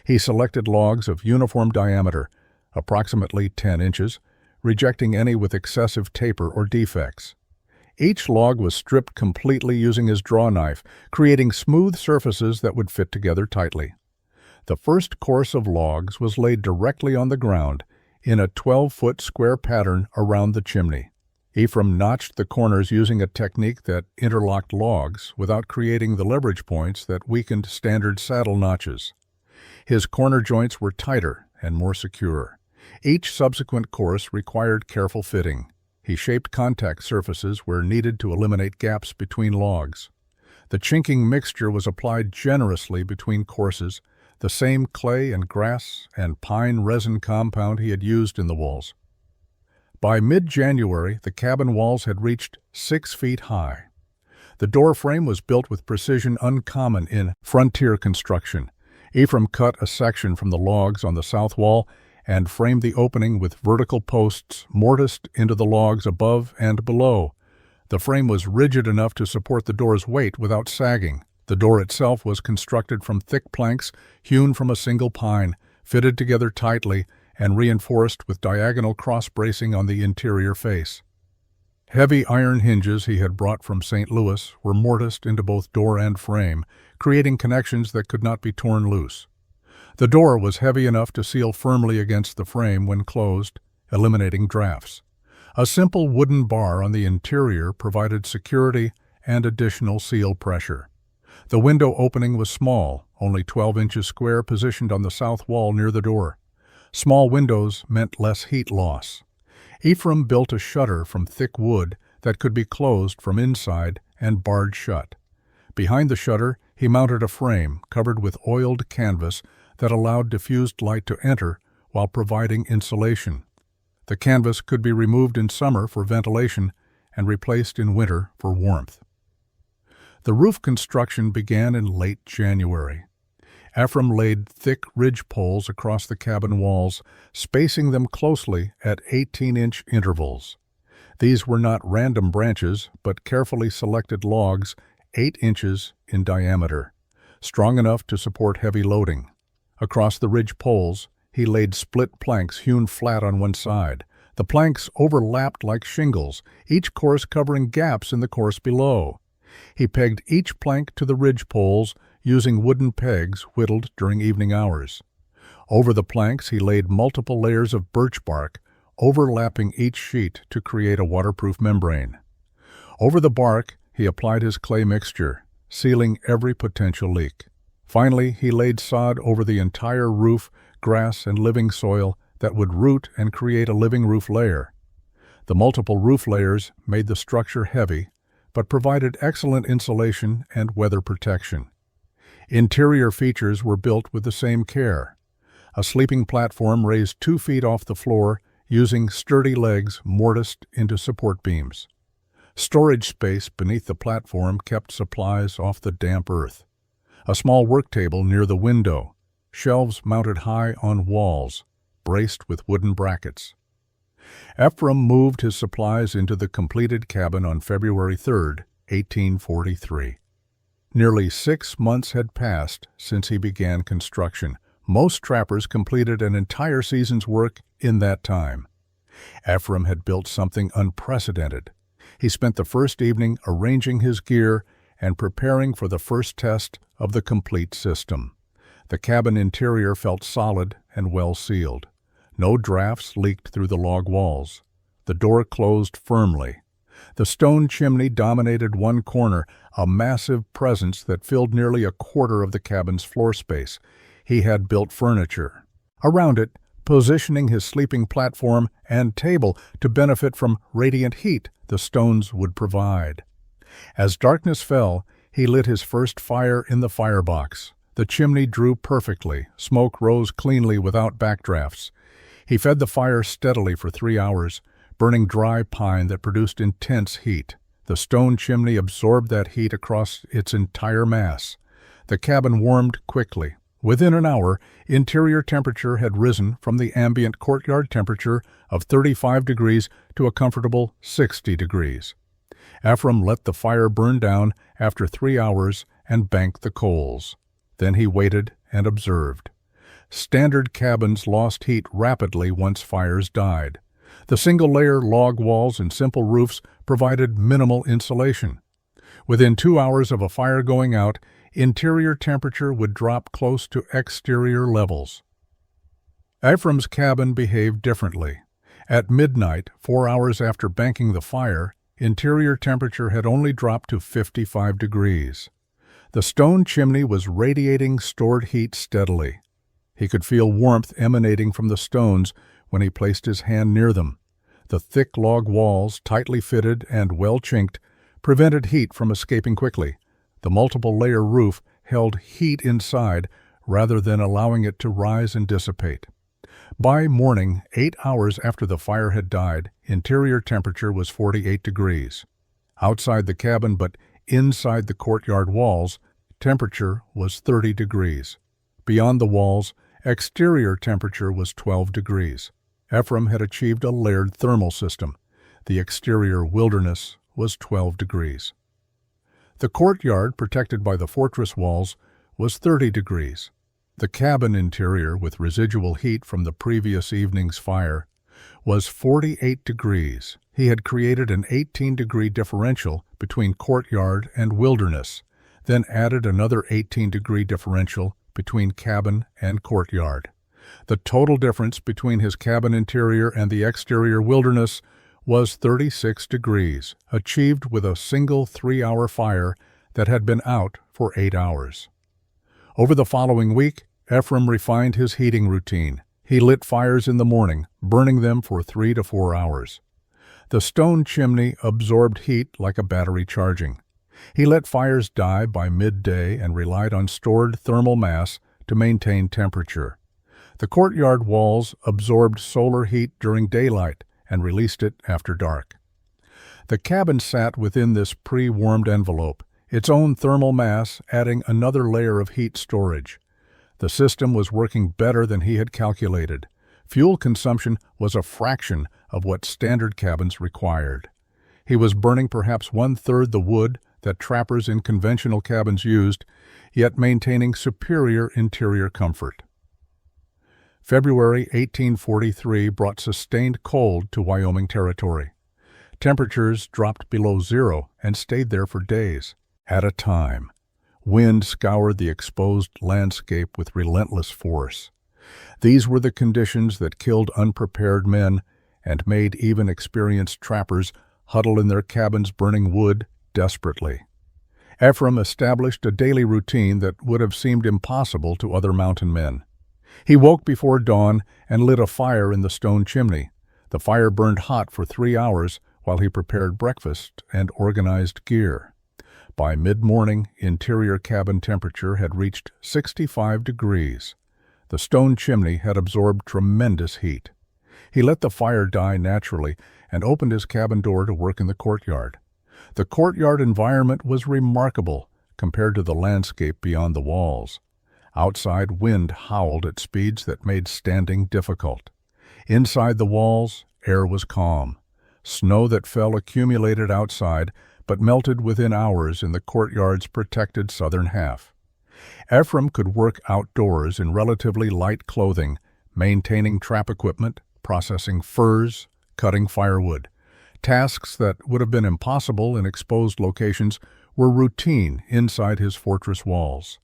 He selected logs of uniform diameter, approximately 10 inches, rejecting any with excessive taper or defects. Each log was stripped completely using his draw knife, creating smooth surfaces that would fit together tightly. The first course of logs was laid directly on the ground in a 12-foot square pattern around the chimney. Ephraim notched the corners using a technique that interlocked logs without creating the leverage points that weakened standard saddle notches. His corner joints were tighter and more secure. Each subsequent course required careful fitting. He shaped contact surfaces where needed to eliminate gaps between logs. The chinking mixture was applied generously between courses, the same clay and grass and pine resin compound he had used in the walls. By mid-January, the cabin walls had reached 6 feet high. The door frame was built with precision uncommon in frontier construction. Ephraim cut a section from the logs on the south wall and framed the opening with vertical posts mortised into the logs above and below. The frame was rigid enough to support the door's weight without sagging. The door itself was constructed from thick planks hewn from a single pine, fitted together tightly, and reinforced with diagonal cross-bracing on the interior face. Heavy iron hinges he had brought from St. Louis were mortised into both door and frame, creating connections that could not be torn loose. The door was heavy enough to seal firmly against the frame when closed, eliminating drafts. A simple wooden bar on the interior provided security and additional seal pressure. The window opening was small, only 12 inches square, positioned on the south wall near the door. Small windows meant less heat loss. Ephraim built a shutter from thick wood that could be closed from inside and barred shut. Behind the shutter, he mounted a frame covered with oiled canvas that allowed diffused light to enter while providing insulation. The canvas could be removed in summer for ventilation and replaced in winter for warmth. The roof construction began in late January. Ephraim laid thick ridge poles across the cabin walls, spacing them closely at 18-inch intervals. These were not random branches, but carefully selected logs 8 inches in diameter, strong enough to support heavy loading. Across the ridge poles, he laid split planks hewn flat on one side. The planks overlapped like shingles, each course covering gaps in the course below. He pegged each plank to the ridge poles using wooden pegs whittled during evening hours. Over the planks, he laid multiple layers of birch bark, overlapping each sheet to create a waterproof membrane. Over the bark, he applied his clay mixture, sealing every potential leak. Finally, he laid sod over the entire roof, grass and living soil that would root and create a living roof layer. The multiple roof layers made the structure heavy, but provided excellent insulation and weather protection. Interior features were built with the same care. A sleeping platform raised 2 feet off the floor using sturdy legs mortised into support beams. Storage space beneath the platform kept supplies off the damp earth. A small work table near the window, shelves mounted high on walls, braced with wooden brackets. Ephraim moved his supplies into the completed cabin on February 3, 1843. Nearly 6 months had passed since he began construction. Most trappers completed an entire season's work in that time. Ephraim had built something unprecedented. He spent the first evening arranging his gear and preparing for the first test of the complete system. The cabin interior felt solid and well sealed. No drafts leaked through the log walls. The door closed firmly. The stone chimney dominated one corner, a massive presence that filled nearly a quarter of the cabin's floor space. He had built furniture. Around it, positioning his sleeping platform and table to benefit from radiant heat the stones would provide. As darkness fell, he lit his first fire in the firebox. The chimney drew perfectly. Smoke rose cleanly without backdrafts. He fed the fire steadily for 3 hours, burning dry pine that produced intense heat. The stone chimney absorbed that heat across its entire mass. The cabin warmed quickly. Within an hour, interior temperature had risen from the ambient courtyard temperature of 35 degrees to a comfortable 60 degrees. Ephraim let the fire burn down after 3 hours and banked the coals. Then he waited and observed. Standard cabins lost heat rapidly once fires died. The single-layer log walls and simple roofs provided minimal insulation. Within 2 hours of a fire going out, interior temperature would drop close to exterior levels. Ephraim's cabin behaved differently. At midnight, 4 hours after banking the fire, interior temperature had only dropped to 55 degrees. The stone chimney was radiating stored heat steadily. He could feel warmth emanating from the stones when he placed his hand near them. The thick log walls, tightly fitted and well chinked, prevented heat from escaping quickly. The multiple-layer roof held heat inside rather than allowing it to rise and dissipate. By morning, 8 hours after the fire had died, interior temperature was 48 degrees. Outside the cabin, but inside the courtyard walls, temperature was 30 degrees. Beyond the walls, exterior temperature was 12 degrees. Ephraim had achieved a layered thermal system. The exterior wilderness was 12 degrees. The courtyard, protected by the fortress walls, was 30 degrees. The cabin interior, with residual heat from the previous evening's fire, was 48 degrees. He had created an 18-degree differential between courtyard and wilderness, then added another 18-degree differential between cabin and courtyard. The total difference between his cabin interior and the exterior wilderness was 36 degrees, achieved with a single 3-hour fire that had been out for 8 hours. Over the following week, Ephraim refined his heating routine. He lit fires in the morning, burning them for 3 to 4 hours. The stone chimney absorbed heat like a battery charging. He let fires die by midday and relied on stored thermal mass to maintain temperature. The courtyard walls absorbed solar heat during daylight and released it after dark. The cabin sat within this pre-warmed envelope, its own thermal mass adding another layer of heat storage. The system was working better than he had calculated. Fuel consumption was a fraction of what standard cabins required. He was burning perhaps 1/3 the wood that trappers in conventional cabins used, yet maintaining superior interior comfort. February 1843 brought sustained cold to Wyoming Territory. Temperatures dropped below zero and stayed there for days at a time. Wind scoured the exposed landscape with relentless force. These were the conditions that killed unprepared men and made even experienced trappers huddle in their cabins burning wood desperately. Ephraim established a daily routine that would have seemed impossible to other mountain men. He woke before dawn and lit a fire in the stone chimney. The fire burned hot for 3 hours while he prepared breakfast and organized gear. By mid-morning, interior cabin temperature had reached 65 degrees. The stone chimney had absorbed tremendous heat. He let the fire die naturally and opened his cabin door to work in the courtyard. The courtyard environment was remarkable compared to the landscape beyond the walls. Outside, wind howled at speeds that made standing difficult. Inside the walls, air was calm. Snow that fell accumulated outside, but melted within hours in the courtyard's protected southern half. Ephraim could work outdoors in relatively light clothing, maintaining trap equipment, processing furs, cutting firewood. Tasks that would have been impossible in exposed locations were routine inside his fortress walls.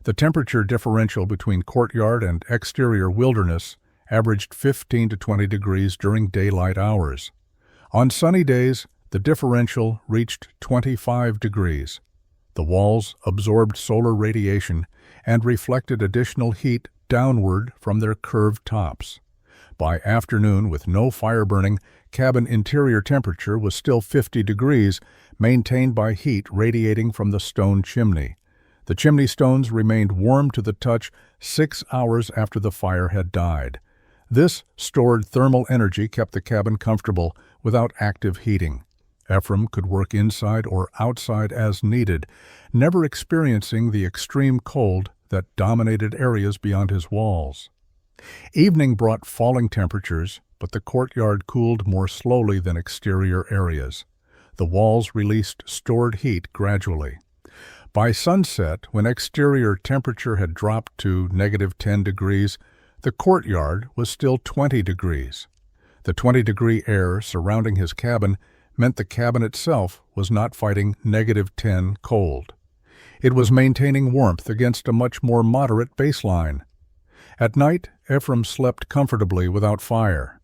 The temperature differential between courtyard and exterior wilderness averaged 15 to 20 degrees during daylight hours. On sunny days, the differential reached 25 degrees. The walls absorbed solar radiation and reflected additional heat downward from their curved tops. By afternoon, with no fire burning, cabin interior temperature was still 50 degrees, maintained by heat radiating from the stone chimney. The chimney stones remained warm to the touch 6 hours after the fire had died. This stored thermal energy kept the cabin comfortable without active heating. Ephraim could work inside or outside as needed, never experiencing the extreme cold that dominated areas beyond his walls. Evening brought falling temperatures, but the courtyard cooled more slowly than exterior areas. The walls released stored heat gradually. By sunset, when exterior temperature had dropped to -10 degrees, the courtyard was still 20 degrees. The 20-degree air surrounding his cabin meant the cabin itself was not fighting -10 cold. It was maintaining warmth against a much more moderate baseline. At night, Ephraim slept comfortably without fire.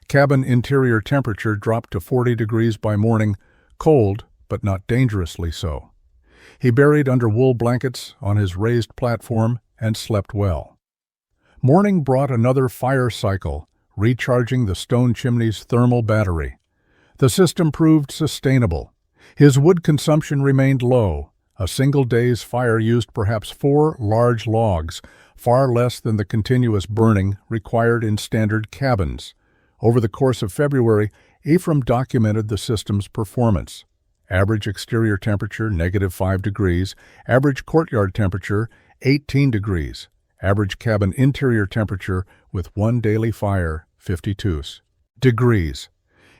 Cabin interior temperature dropped to 40 degrees by morning, cold but not dangerously so. He buried under wool blankets on his raised platform and slept well. Morning brought another fire cycle, recharging the stone chimney's thermal battery. The system proved sustainable. His wood consumption remained low. A single day's fire used perhaps 4 large logs, far less than the continuous burning required in standard cabins. Over the course of February, Ephraim documented the system's performance. Average exterior temperature, -5 degrees. Average courtyard temperature, 18 degrees. Average cabin interior temperature with one daily fire, 52 degrees.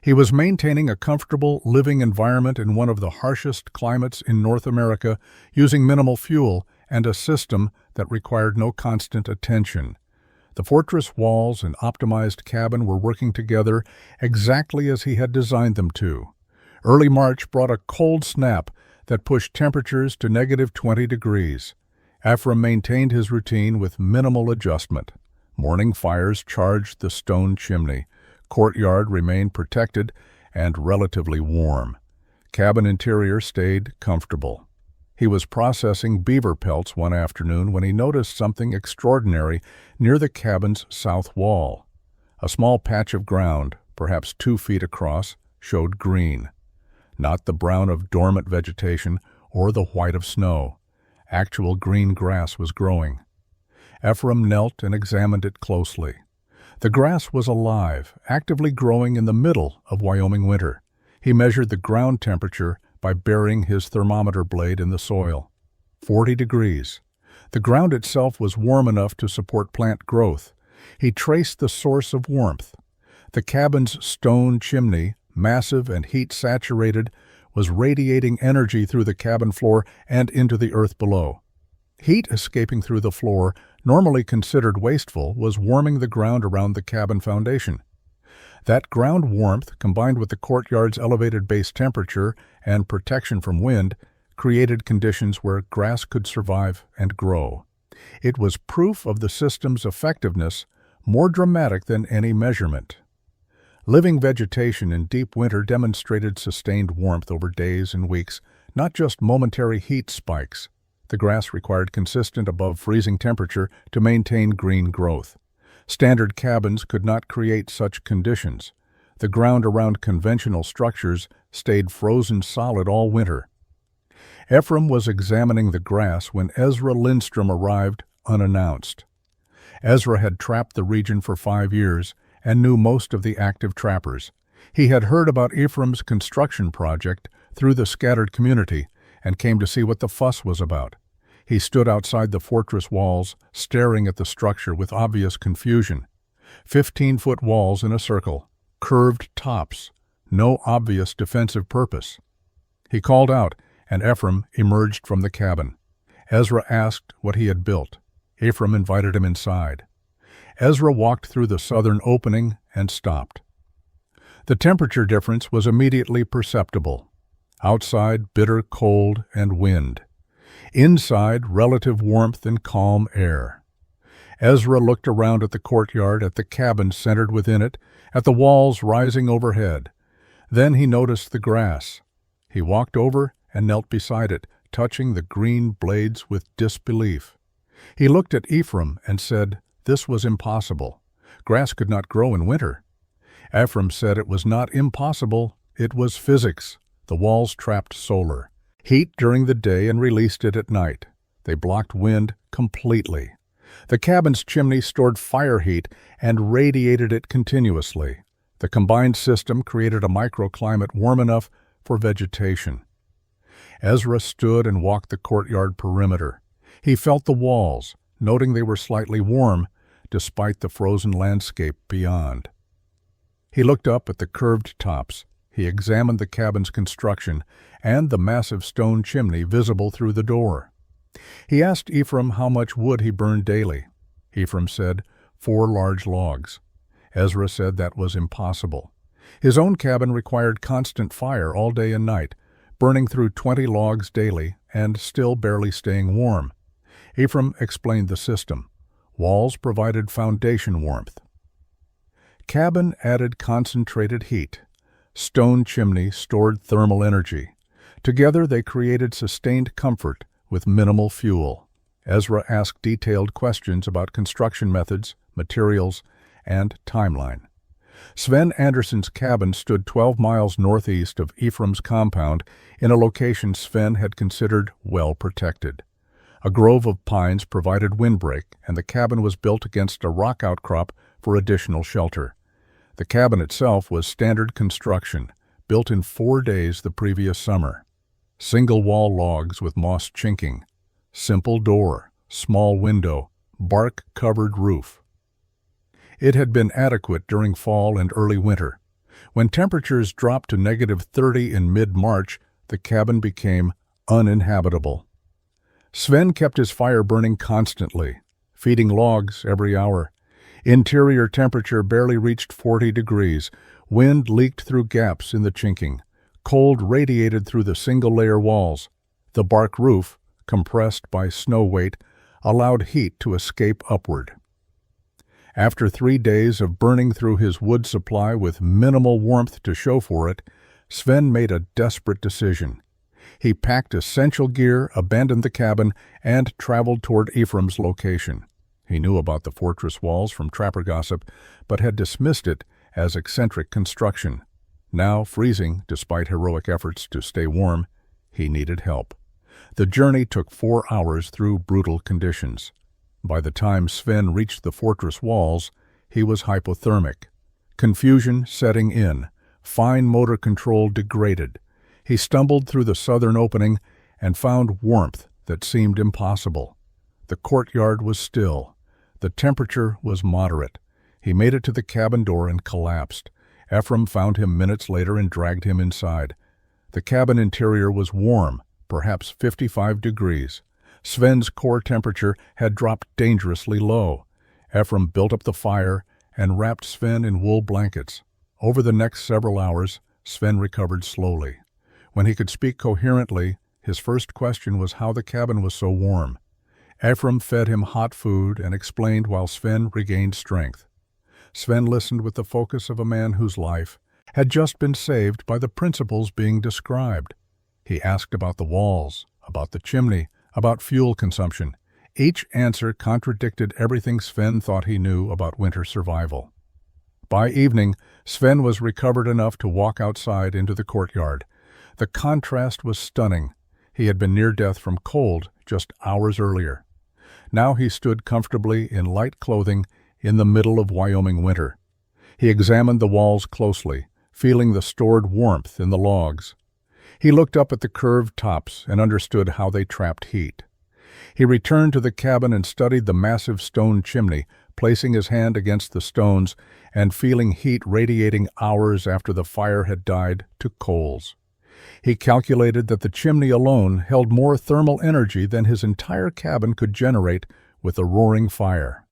He was maintaining a comfortable living environment in one of the harshest climates in North America, using minimal fuel and a system that required no constant attention. The fortress walls and optimized cabin were working together exactly as he had designed them to. Early March brought a cold snap that pushed temperatures to -20 degrees. Ephraim maintained his routine with minimal adjustment. Morning fires charged the stone chimney. Courtyard remained protected and relatively warm. Cabin interior stayed comfortable. He was processing beaver pelts one afternoon when he noticed something extraordinary near the cabin's south wall. A small patch of ground, perhaps 2 feet across, showed green. Not the brown of dormant vegetation or the white of snow. Actual green grass was growing. Ephraim knelt and examined it closely. The grass was alive, actively growing in the middle of Wyoming winter. He measured the ground temperature by burying his thermometer blade in the soil. 40 degrees. The ground itself was warm enough to support plant growth. He traced the source of warmth. The cabin's stone chimney, massive and heat-saturated, was radiating energy through the cabin floor and into the earth below. Heat escaping through the floor, normally considered wasteful, was warming the ground around the cabin foundation. That ground warmth, combined with the courtyard's elevated base temperature and protection from wind, created conditions where grass could survive and grow. It was proof of the system's effectiveness, more dramatic than any measurement. Living vegetation in deep winter demonstrated sustained warmth over days and weeks, not just momentary heat spikes. The grass required consistent above-freezing temperature to maintain green growth. Standard cabins could not create such conditions. The ground around conventional structures stayed frozen solid all winter. Ephraim was examining the grass when Ezra Lindstrom arrived unannounced. Ezra had trapped the region for 5 years and knew most of the active trappers. He had heard about Ephraim's construction project through the scattered community and came to see what the fuss was about. He stood outside the fortress walls, staring at the structure with obvious confusion. 15-foot walls in a circle, curved tops, no obvious defensive purpose. He called out, and Ephraim emerged from the cabin. Ezra asked what he had built. Ephraim invited him inside. Ezra walked through the southern opening and stopped. The temperature difference was immediately perceptible. Outside, bitter cold and wind. Inside, relative warmth and calm air. Ezra looked around at the courtyard, at the cabin centered within it, at the walls rising overhead. Then he noticed the grass. He walked over and knelt beside it, touching the green blades with disbelief. He looked at Ephraim and said, "This was impossible. Grass could not grow in winter. Ephraim said it was not impossible, it was physics. The walls trapped solar heat during the day and released it at night. They blocked wind completely. The cabin's chimney stored fire heat and radiated it continuously. The combined system created a microclimate warm enough for vegetation. Ezra stood and walked the courtyard perimeter. He felt the walls, noting they were slightly warm, despite the frozen landscape beyond. He looked up at the curved tops. He examined the cabin's construction and the massive stone chimney visible through the door. He asked Ephraim how much wood he burned daily. Ephraim said 4 large logs. Ezra said that was impossible. His own cabin required constant fire all day and night, burning through 20 logs daily and still barely staying warm. Ephraim explained the system. Walls provided foundation warmth. Cabin added concentrated heat. Stone chimney stored thermal energy. Together they created sustained comfort with minimal fuel. Ezra asked detailed questions about construction methods, materials, and timeline. Sven Anderson's cabin stood 12 miles northeast of Ephraim's compound in a location Sven had considered well protected. A grove of pines provided windbreak, and the cabin was built against a rock outcrop for additional shelter. The cabin itself was standard construction, built in 4 days the previous summer. Single-wall logs with moss chinking, simple door, small window, bark-covered roof. It had been adequate during fall and early winter. When temperatures dropped to -30 in mid-March, the cabin became uninhabitable. Sven kept his fire burning constantly, feeding logs every hour. Interior temperature barely reached 40 degrees. Wind leaked through gaps in the chinking. Cold radiated through the single-layer walls. The bark roof, compressed by snow weight, allowed heat to escape upward. After 3 days of burning through his wood supply with minimal warmth to show for it, Sven made a desperate decision. He packed essential gear, abandoned the cabin, and traveled toward Ephraim's location. He knew about the fortress walls from trapper gossip, but had dismissed it as eccentric construction. Now, freezing despite heroic efforts to stay warm, he needed help. The journey took 4 hours through brutal conditions. By the time Sven reached the fortress walls, he was hypothermic. Confusion setting in, fine motor control degraded. He stumbled through the southern opening and found warmth that seemed impossible. The courtyard was still. The temperature was moderate. He made it to the cabin door and collapsed. Ephraim found him minutes later and dragged him inside. The cabin interior was warm, perhaps 55 degrees. Sven's core temperature had dropped dangerously low. Ephraim built up the fire and wrapped Sven in wool blankets. Over the next several hours, Sven recovered slowly. When he could speak coherently, his first question was how the cabin was so warm. Ephraim fed him hot food and explained while Sven regained strength. Sven listened with the focus of a man whose life had just been saved by the principles being described. He asked about the walls, about the chimney, about fuel consumption. Each answer contradicted everything Sven thought he knew about winter survival. By evening, Sven was recovered enough to walk outside into the courtyard. The contrast was stunning. He had been near death from cold just hours earlier. Now he stood comfortably in light clothing in the middle of Wyoming winter. He examined the walls closely, feeling the stored warmth in the logs. He looked up at the curved tops and understood how they trapped heat. He returned to the cabin and studied the massive stone chimney, placing his hand against the stones and feeling heat radiating hours after the fire had died to coals. He calculated that the chimney alone held more thermal energy than his entire cabin could generate with a roaring fire.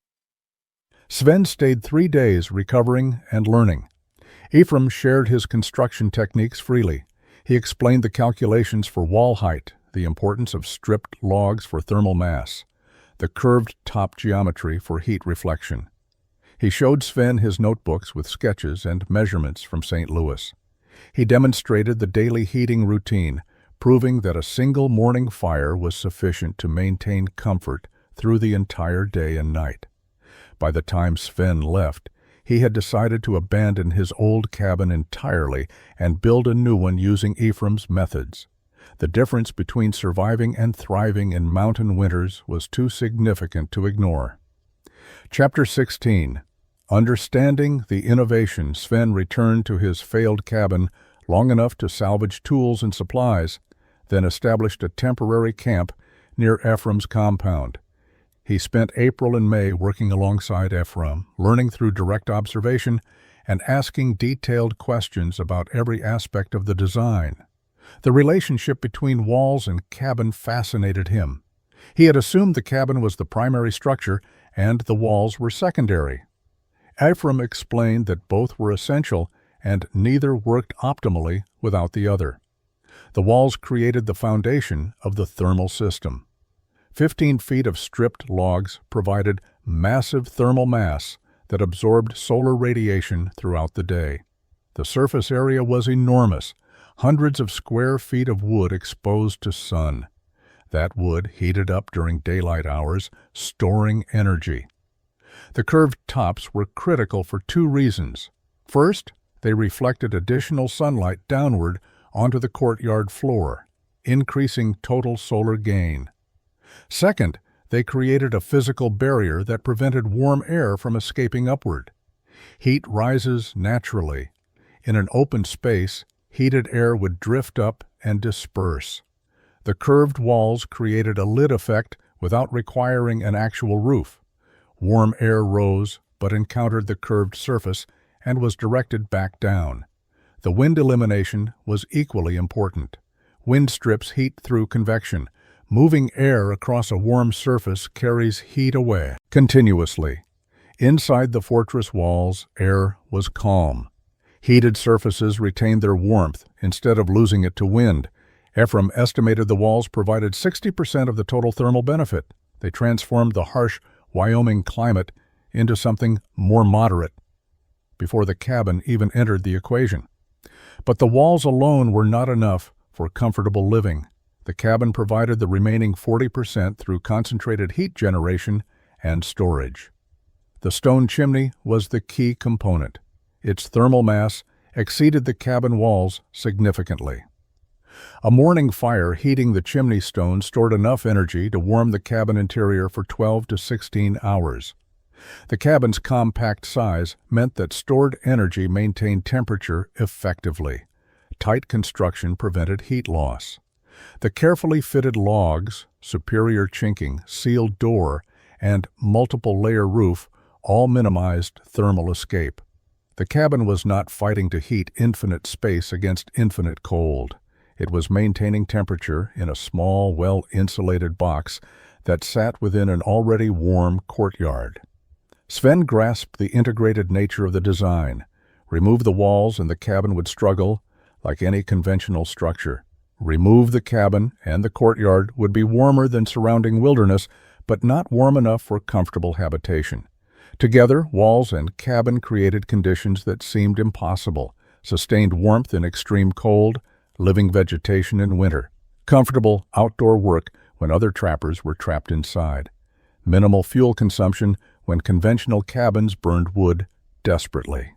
Sven stayed 3 days recovering and learning. Ephraim shared his construction techniques freely. He explained the calculations for wall height, the importance of stripped logs for thermal mass, the curved top geometry for heat reflection. He showed Sven his notebooks with sketches and measurements from St. Louis. He demonstrated the daily heating routine, proving that a single morning fire was sufficient to maintain comfort through the entire day and night. By the time Sven left, He had decided to abandon his old cabin entirely and build a new one using Ephraim's methods. The difference between surviving and thriving in mountain winters was too significant to ignore. Chapter 16. Understanding the innovation, Sven returned to his failed cabin long enough to salvage tools and supplies, then established a temporary camp near Ephraim's compound. He spent April and May working alongside Ephraim, learning through direct observation and asking detailed questions about every aspect of the design. The relationship between walls and cabin fascinated him. He had assumed the cabin was the primary structure and the walls were secondary. Ephraim explained that both were essential and neither worked optimally without the other. The walls created the foundation of the thermal system. 15 feet of stripped logs provided massive thermal mass that absorbed solar radiation throughout the day. The surface area was enormous, hundreds of square feet of wood exposed to sun. That wood heated up during daylight hours, storing energy. The curved tops were critical for two reasons. First, they reflected additional sunlight downward onto the courtyard floor, increasing total solar gain. Second, they created a physical barrier that prevented warm air from escaping upward. Heat rises naturally. In an open space, heated air would drift up and disperse. The curved walls created a lid effect without requiring an actual roof. Warm air rose but encountered the curved surface and was directed back down. The wind elimination was equally important. Wind strips heat through convection. Moving air across a warm surface carries heat away continuously. Inside the fortress walls, air was calm. Heated surfaces retained their warmth instead of losing it to wind. Ephraim estimated the walls provided 60% of the total thermal benefit. They transformed the harsh Wyoming climate into something more moderate before the cabin even entered the equation. But the walls alone were not enough for comfortable living. The cabin provided the remaining 40% through concentrated heat generation and storage. The stone chimney was the key component. Its thermal mass exceeded the cabin walls significantly. A morning fire heating the chimney stone stored enough energy to warm the cabin interior for 12 to 16 hours. The cabin's compact size meant that stored energy maintained temperature effectively. Tight construction prevented heat loss. The carefully fitted logs, superior chinking, sealed door, and multiple-layer roof all minimized thermal escape. The cabin was not fighting to heat infinite space against infinite cold. It was maintaining temperature in a small, well-insulated box that sat within an already warm courtyard. Sven grasped the integrated nature of the design. Remove the walls and the cabin would struggle like any conventional structure. Remove the cabin and the courtyard would be warmer than surrounding wilderness, but not warm enough for comfortable habitation. Together, walls and cabin created conditions that seemed impossible: sustained warmth in extreme cold, living vegetation in winter, comfortable outdoor work when other trappers were trapped inside, minimal fuel consumption when conventional cabins burned wood desperately.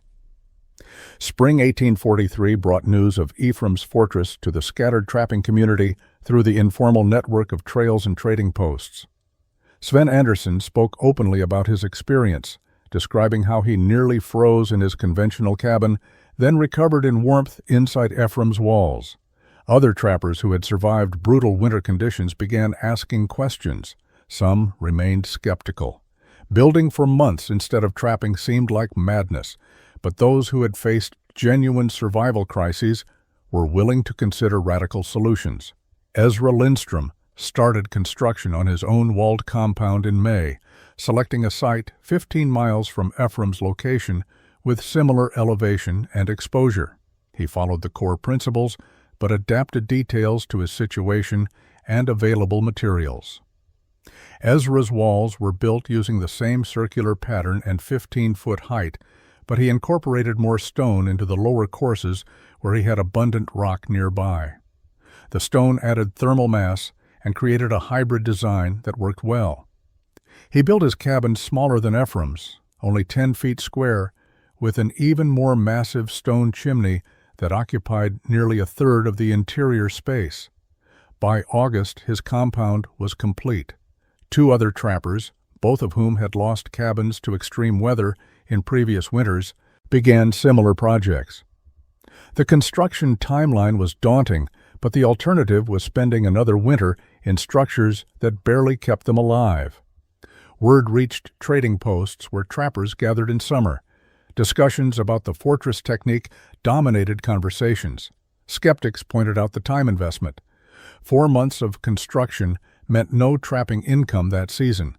Spring 1843 brought news of Ephraim's fortress to the scattered trapping community through the informal network of trails and trading posts. Sven Anderson spoke openly about his experience, describing how he nearly froze in his conventional cabin, then recovered in warmth inside Ephraim's walls. Other trappers who had survived brutal winter conditions began asking questions. Some remained skeptical. Building for months instead of trapping seemed like madness, but those who had faced genuine survival crises were willing to consider radical solutions. Ezra Lindstrom started construction on his own walled compound in May, selecting a site 15 miles from Ephraim's location with similar elevation and exposure. He followed the core principles, but adapted details to his situation and available materials. Ezra's walls were built using the same circular pattern and 15-foot height, but he incorporated more stone into the lower courses where he had abundant rock nearby. The stone added thermal mass and created a hybrid design that worked well. He built his cabin smaller than Ephraim's, only 10 feet square, with an even more massive stone chimney that occupied nearly a third of the interior space. By August, his compound was complete. 2 other trappers, both of whom had lost cabins to extreme weather in previous winters, began similar projects. The construction timeline was daunting, but the alternative was spending another winter in structures that barely kept them alive. Word reached trading posts where trappers gathered in summer. Discussions about the fortress technique dominated conversations. Skeptics pointed out the time investment. 4 months of construction meant no trapping income that season.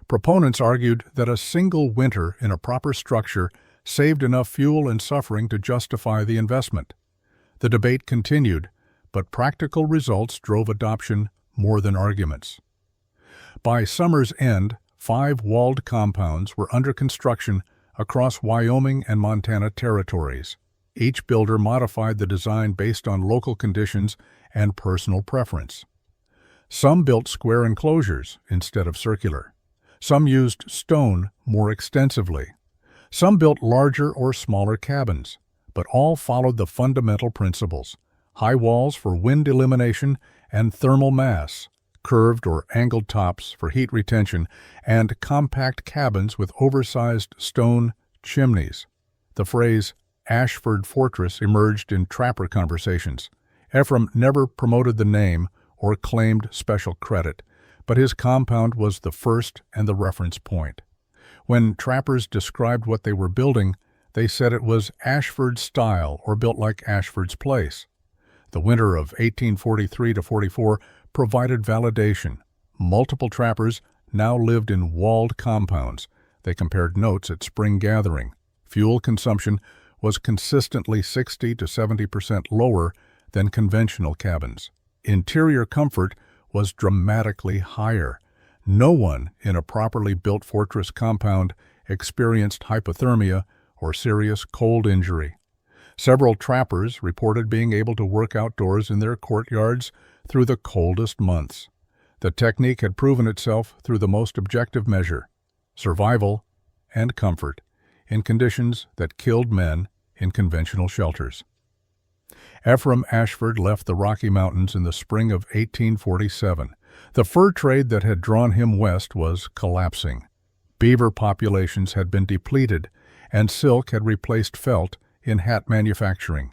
Proponents argued that a single winter in a proper structure saved enough fuel and suffering to justify the investment. The debate continued, but practical results drove adoption more than arguments. By summer's end, 5 walled compounds were under construction across Wyoming and Montana territories. Each builder modified the design based on local conditions and personal preference. Some built square enclosures instead of circular. Some used stone more extensively. Some built larger or smaller cabins, but all followed the fundamental principles: high walls for wind elimination and thermal mass, curved or angled tops for heat retention, and compact cabins with oversized stone chimneys. The phrase Ashford Fortress emerged in trapper conversations. Ephraim never promoted the name or claimed special credit, but his compound was the first and the reference point. When trappers described what they were building, they said it was Ashford style or built like Ashford's Place. The winter of 1843-44 provided validation. Multiple trappers now lived in walled compounds. They compared notes at spring gathering. Fuel consumption was consistently 60 to 70% lower than conventional cabins. Interior comfort was dramatically higher. No one in a properly built fortress compound experienced hypothermia or serious cold injury. Several trappers reported being able to work outdoors in their courtyards through the coldest months. The technique had proven itself through the most objective measure: survival and comfort in conditions that killed men in conventional shelters. Ephraim Ashford left the Rocky Mountains in the spring of 1847. The fur trade that had drawn him west was collapsing. Beaver populations had been depleted, and silk had replaced felt in hat manufacturing.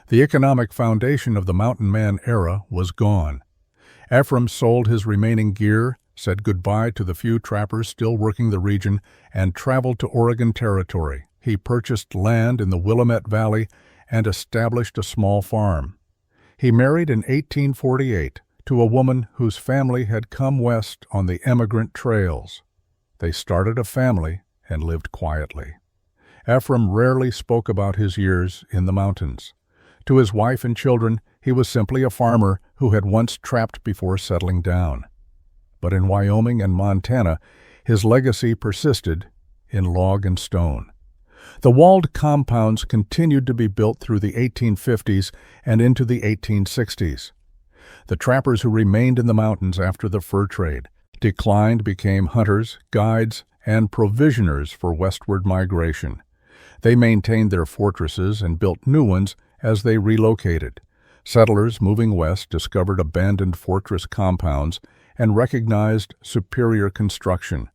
The economic foundation of the mountain man era was gone. Ephraim sold his remaining gear, said goodbye to the few trappers still working the region, and traveled to Oregon Territory. He purchased land in the Willamette Valley and established a small farm. He married in 1848 to a woman whose family had come west on the emigrant trails. They started a family and lived quietly. Ephraim rarely spoke about his years in the mountains. To his wife and children, he was simply a farmer who had once trapped before settling down. But in Wyoming and Montana, his legacy persisted in log and stone. The walled compounds continued to be built through the 1850s and into the 1860s. The trappers who remained in the mountains after the fur trade declined, became hunters, guides, and provisioners for westward migration. They maintained their fortresses and built new ones as they relocated. Settlers moving west discovered abandoned fortress compounds and recognized superior construction.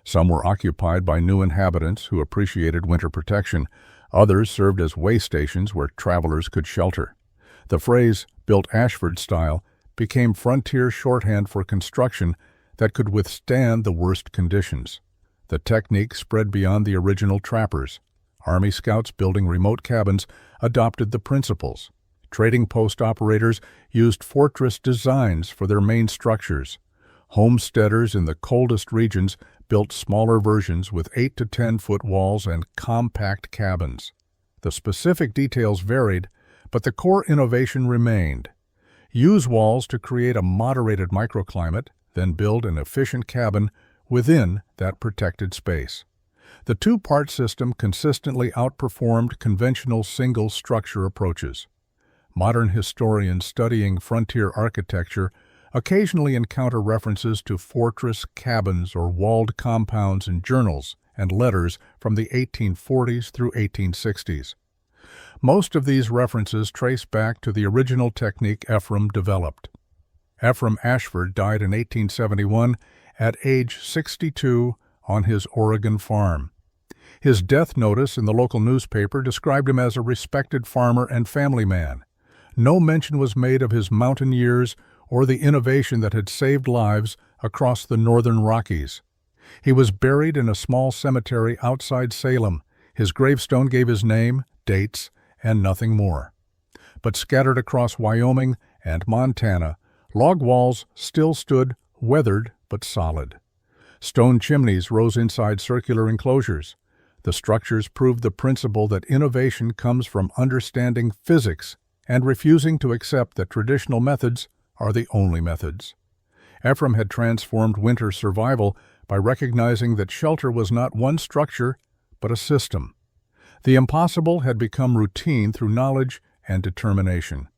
Some were occupied by new inhabitants who appreciated winter protection. Others served as way stations where travelers could shelter. The phrase, built Ashford style, became frontier shorthand for construction that could withstand the worst conditions. The technique spread beyond the original trappers. Army scouts building remote cabins adopted the principles. Trading post operators used fortress designs for their main structures. Homesteaders in the coldest regions built smaller versions with 8 to 10-foot walls and compact cabins. The specific details varied, but the core innovation remained. Use walls to create a moderated microclimate, then build an efficient cabin within that protected space. The two-part system consistently outperformed conventional single-structure approaches. Modern historians studying frontier architecture occasionally encounter references to fortress cabins or walled compounds in journals and letters from the 1840s through 1860s. Most of these references trace back to the original technique Ephraim developed. Ephraim Ashford died in 1871 at age 62 on his Oregon farm. His death notice in the local newspaper described him as a respected farmer and family man. No mention was made of his mountain years or the innovation that had saved lives across the northern Rockies. He was buried in a small cemetery outside Salem. His gravestone gave his name, dates, and nothing more. But scattered across Wyoming and Montana, log walls still stood weathered but solid. Stone chimneys rose inside circular enclosures. The structures proved the principle that innovation comes from understanding physics and refusing to accept that traditional methods are the only methods. Ephraim had transformed winter survival by recognizing that shelter was not one structure, but a system. The impossible had become routine through knowledge and determination.